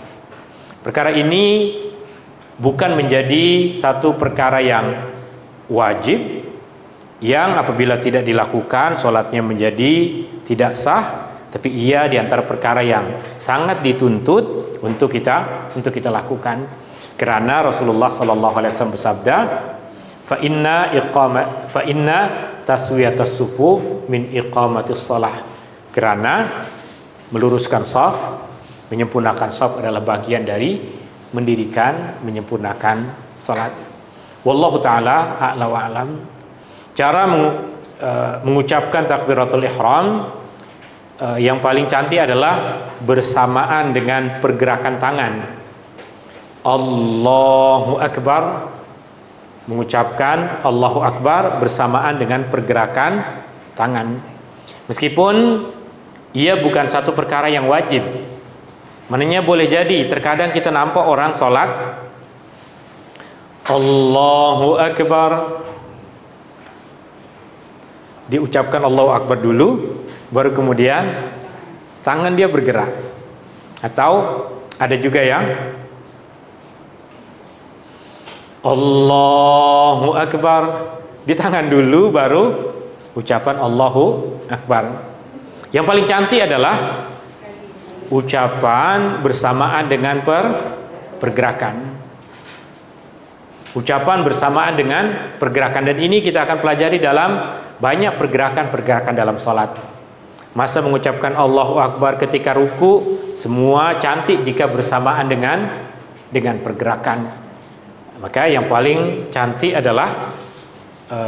Perkara ini bukan menjadi satu perkara yang wajib, yang apabila tidak dilakukan sholatnya menjadi tidak sah, tapi ia diantara perkara yang sangat dituntut untuk kita lakukan. Karena Rasulullah SAW bersabda, fa inna taswiyatas sufuf min iqamatis shalah. Karena meluruskan shaf, menyempurnakan shaf adalah bagian dari menyempurnakan salat. Wallahu taala a'la wa a'lam. Cara mengucapkan takbiratul ihram yang paling cantik adalah bersamaan dengan pergerakan tangan. Allahu Akbar, mengucapkan Allahu Akbar bersamaan dengan pergerakan tangan. Meskipun ia bukan satu perkara yang wajib. Maknanya boleh jadi terkadang kita nampak orang sholat Allahu Akbar, diucapkan Allahu Akbar dulu, baru kemudian tangan dia bergerak. Atau ada juga yang Allahu Akbar di tangan dulu, baru ucapan Allahu Akbar. Yang paling cantik adalah ucapan bersamaan dengan pergerakan. Ucapan bersamaan dengan pergerakan, dan ini kita akan pelajari dalam banyak pergerakan-pergerakan dalam salat. Masa mengucapkan Allahu Akbar ketika ruku, semua cantik jika bersamaan dengan pergerakan. Maka yang paling cantik adalah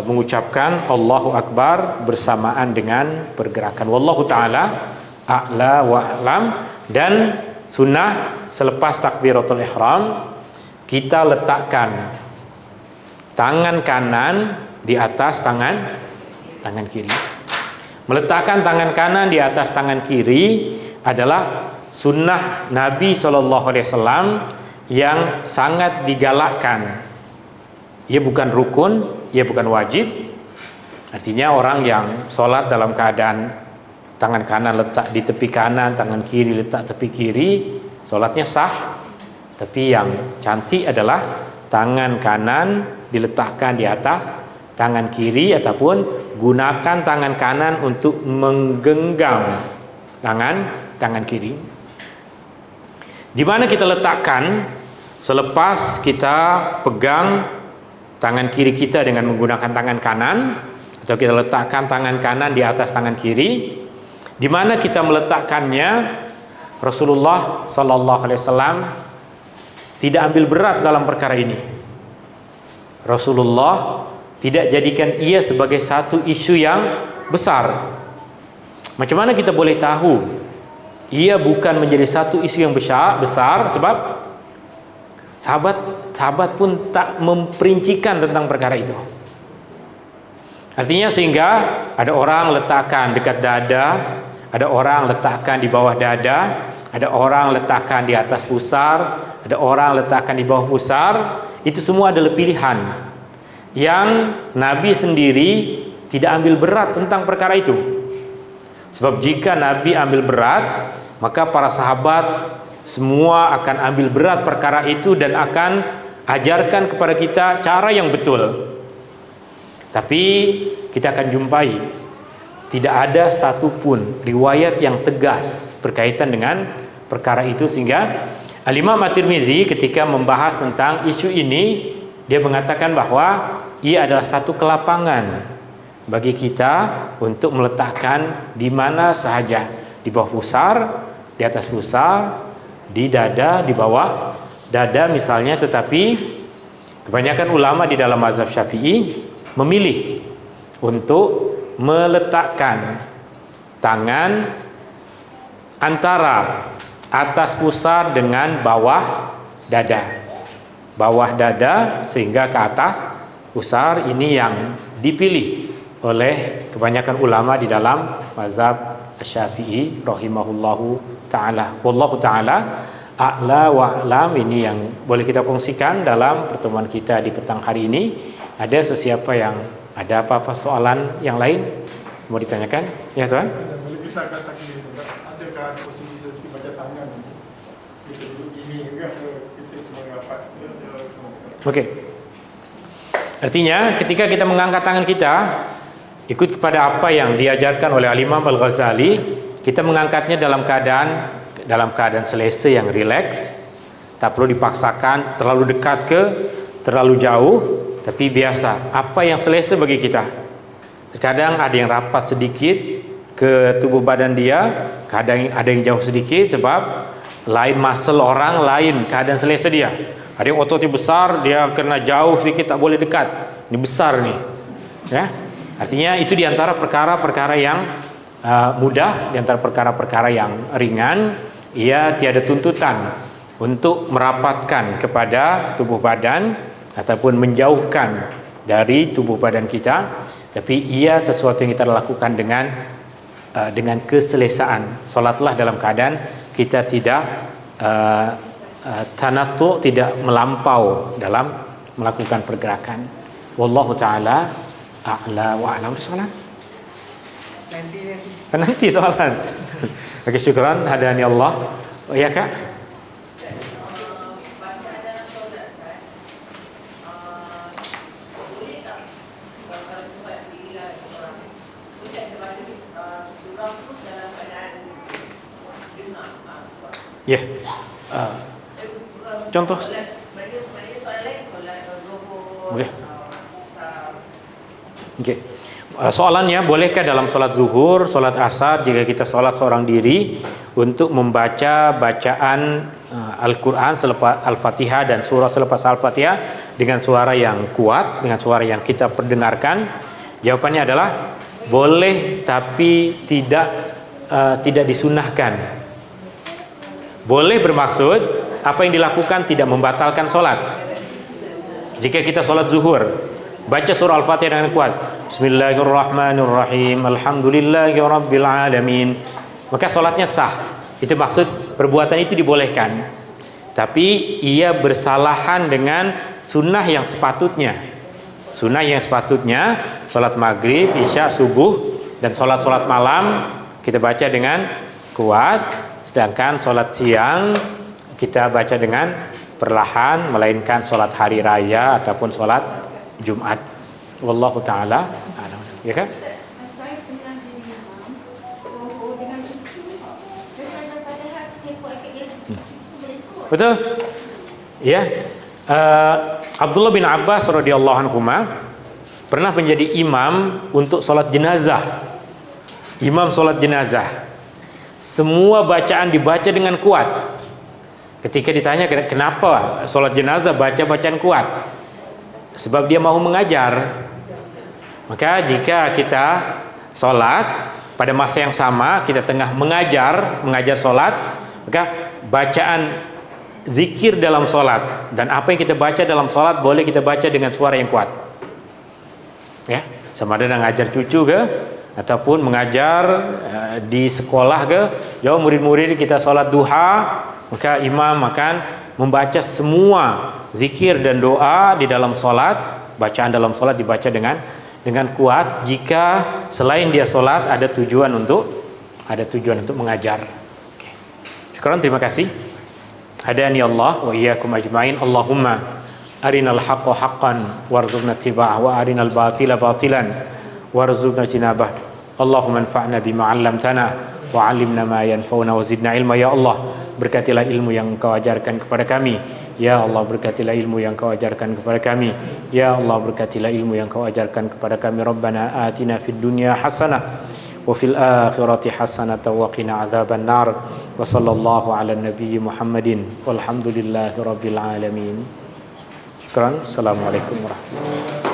mengucapkan Allahu Akbar bersamaan dengan pergerakan. Wallahu taala a'la wa a'lam. Dan sunnah selepas takbiratul ihram, kita letakkan tangan kanan di atas tangan kiri. Meletakkan tangan kanan di atas tangan kiri adalah sunnah Nabi SAW yang sangat digalakkan. Ia bukan rukun, ia bukan wajib. Artinya orang yang sholat dalam keadaan tangan kanan letak di tepi kanan, tangan kiri letak tepi kiri, sholatnya sah. Tapi yang cantik adalah tangan kanan diletakkan di atas tangan kiri, ataupun gunakan tangan kanan untuk menggenggam tangan kiri. Di mana kita letakkan selepas kita pegang tangan kiri kita dengan menggunakan tangan kanan, atau kita letakkan tangan kanan di atas tangan kiri. Di mana kita meletakkannya, Rasulullah SAW tidak ambil berat dalam perkara ini. Rasulullah tidak jadikan ia sebagai satu isu yang besar. Macam mana kita boleh tahu ia bukan menjadi satu isu yang besar? Sebab sahabat pun tak memperincikan tentang perkara itu. Artinya sehingga ada orang letakkan dekat dada, ada orang letakkan di bawah dada, ada orang letakkan di atas pusar, ada orang letakkan di bawah pusar. Itu semua adalah pilihan yang Nabi sendiri tidak ambil berat tentang perkara itu. Sebab jika Nabi ambil berat, maka para sahabat semua akan ambil berat perkara itu dan akan ajarkan kepada kita cara yang betul. Tapi kita akan jumpai tidak ada satupun riwayat yang tegas berkaitan dengan perkara itu, sehingga Al-Imam At-Tirmizi ketika membahas tentang isu ini, dia mengatakan bahwa ia adalah satu kelapangan bagi kita untuk meletakkan di mana sahaja, di bawah pusar, di atas pusar, di dada, di bawah dada misalnya. Tetapi kebanyakan ulama di dalam mazhab Syafi'i memilih untuk meletakkan tangan antara atas pusar dengan bawah dada. Bawah dada sehingga ke atas pusar, ini yang dipilih oleh kebanyakan ulama di dalam mazhab Syafi'i rahimahullahu taala. Wallahu taala a'la wa a'lam. Ini yang boleh kita kongsikan dalam pertemuan kita di petang hari ini. Ada sesiapa yang ada apa-apa soalan yang lain mau ditanyakan? Ya tuan. Boleh kita katakan ini, adakah posisi seperti baca tangan kita duduk gini juga atau kita cuma rapat? Okey. Artinya ketika kita mengangkat tangan kita ikut kepada apa yang diajarkan oleh Al-Imam Al-Ghazali, kita mengangkatnya dalam keadaan selesa yang rileks, tak perlu dipaksakan terlalu dekat ke terlalu jauh, tapi biasa apa yang selesa bagi kita. Terkadang ada yang rapat sedikit ke tubuh badan dia, kadang ada yang jauh sedikit sebab lain muscle orang, lain keadaan selesa dia. Ada yang ototnya besar, dia kena jauh sedikit tak boleh dekat. Ini besar nih, ya. Artinya itu diantara perkara-perkara yang mudah, diantara perkara-perkara yang ringan. Ia tiada tuntutan untuk merapatkan kepada tubuh badan ataupun menjauhkan dari tubuh badan kita, tapi ia sesuatu yang kita lakukan dengan keselesaan. Solatlah dalam keadaan kita tidak tanattu, tidak melampau dalam melakukan pergerakan. Wallahu taala a'la wa a'lam. Soalan? Nanti soalan. Okey, syukran hadani Allah. Oh, ya Kak? Ya. Contoh. Okey. Okey. Soalannya, bolehkah dalam solat zuhur, solat asar, jika kita solat seorang diri untuk membaca bacaan Al-Quran selepas Al-Fatihah dan surah selepas Al-Fatihah dengan suara yang kuat, dengan suara yang kita perdengarkan? Jawabannya adalah boleh, tapi tidak disunahkan. Boleh bermaksud apa yang dilakukan tidak membatalkan solat. Jika kita solat zuhur, baca surah Al-Fatihah dengan kuat, Bismillahirrahmanirrahim, Alhamdulillahirabbil alamin, maka solatnya sah. Itu maksud perbuatan itu dibolehkan. Tapi ia bersalahan dengan sunnah yang sepatutnya. Sunnah yang sepatutnya solat maghrib, isya, subuh, dan solat-solat malam kita baca dengan kuat, sedangkan solat siang kita baca dengan perlahan, melainkan solat hari raya ataupun solat Jumat. Wallahu ta'ala a'lam. Ya kan? Saya pernah jadi imam dengan cucu. Saya Fatihah dia buat kayak gitu. Betul? Ya. Abdullah bin Abbas radhiyallahu anhuma pernah menjadi imam untuk solat jenazah. Imam solat jenazah. Semua bacaan dibaca dengan kuat. Ketika ditanya kenapa solat jenazah baca bacaan kuat, sebab dia mahu mengajar. Maka jika kita solat pada masa yang sama kita tengah mengajar solat, maka bacaan zikir dalam solat dan apa yang kita baca dalam solat boleh kita baca dengan suara yang kuat. Ya, sama ada ngajar cucu ke ataupun mengajar di sekolah ke, jauh murid-murid kita solat duha, maka imam akan membaca semua zikir dan doa di dalam solat. Bacaan dalam solat dibaca dengan kuat jika selain dia solat ada tujuan untuk mengajar. Okay. Syukran, terima kasih. Hadani Allah wa iyyakum ajmain. Allahumma arinal haqqa haqqan warzuqna ittiba'ah wa arinal batila batilan warzuqna jinabah. Allahumma anfa'na bima 'allamtana wa 'allimna ma yanfa'una wa zidna ilma. Ya Allah, berkatilah ilmu yang Engkau ajarkan kepada kami. Ya Allah, berkatilah ilmu yang Kau ajarkan kepada kami. Ya Allah, berkatilah ilmu yang Kau ajarkan kepada kami. Rabbana atina fid dunya hasanah wa fil akhirati hasanah wa qina adzaban nar. Wa sallallahu ala nabiyyi Muhammadin walhamdulillahi rabbil alamin. Syukran. Assalamualaikum warahmatullahi wabarakatuh.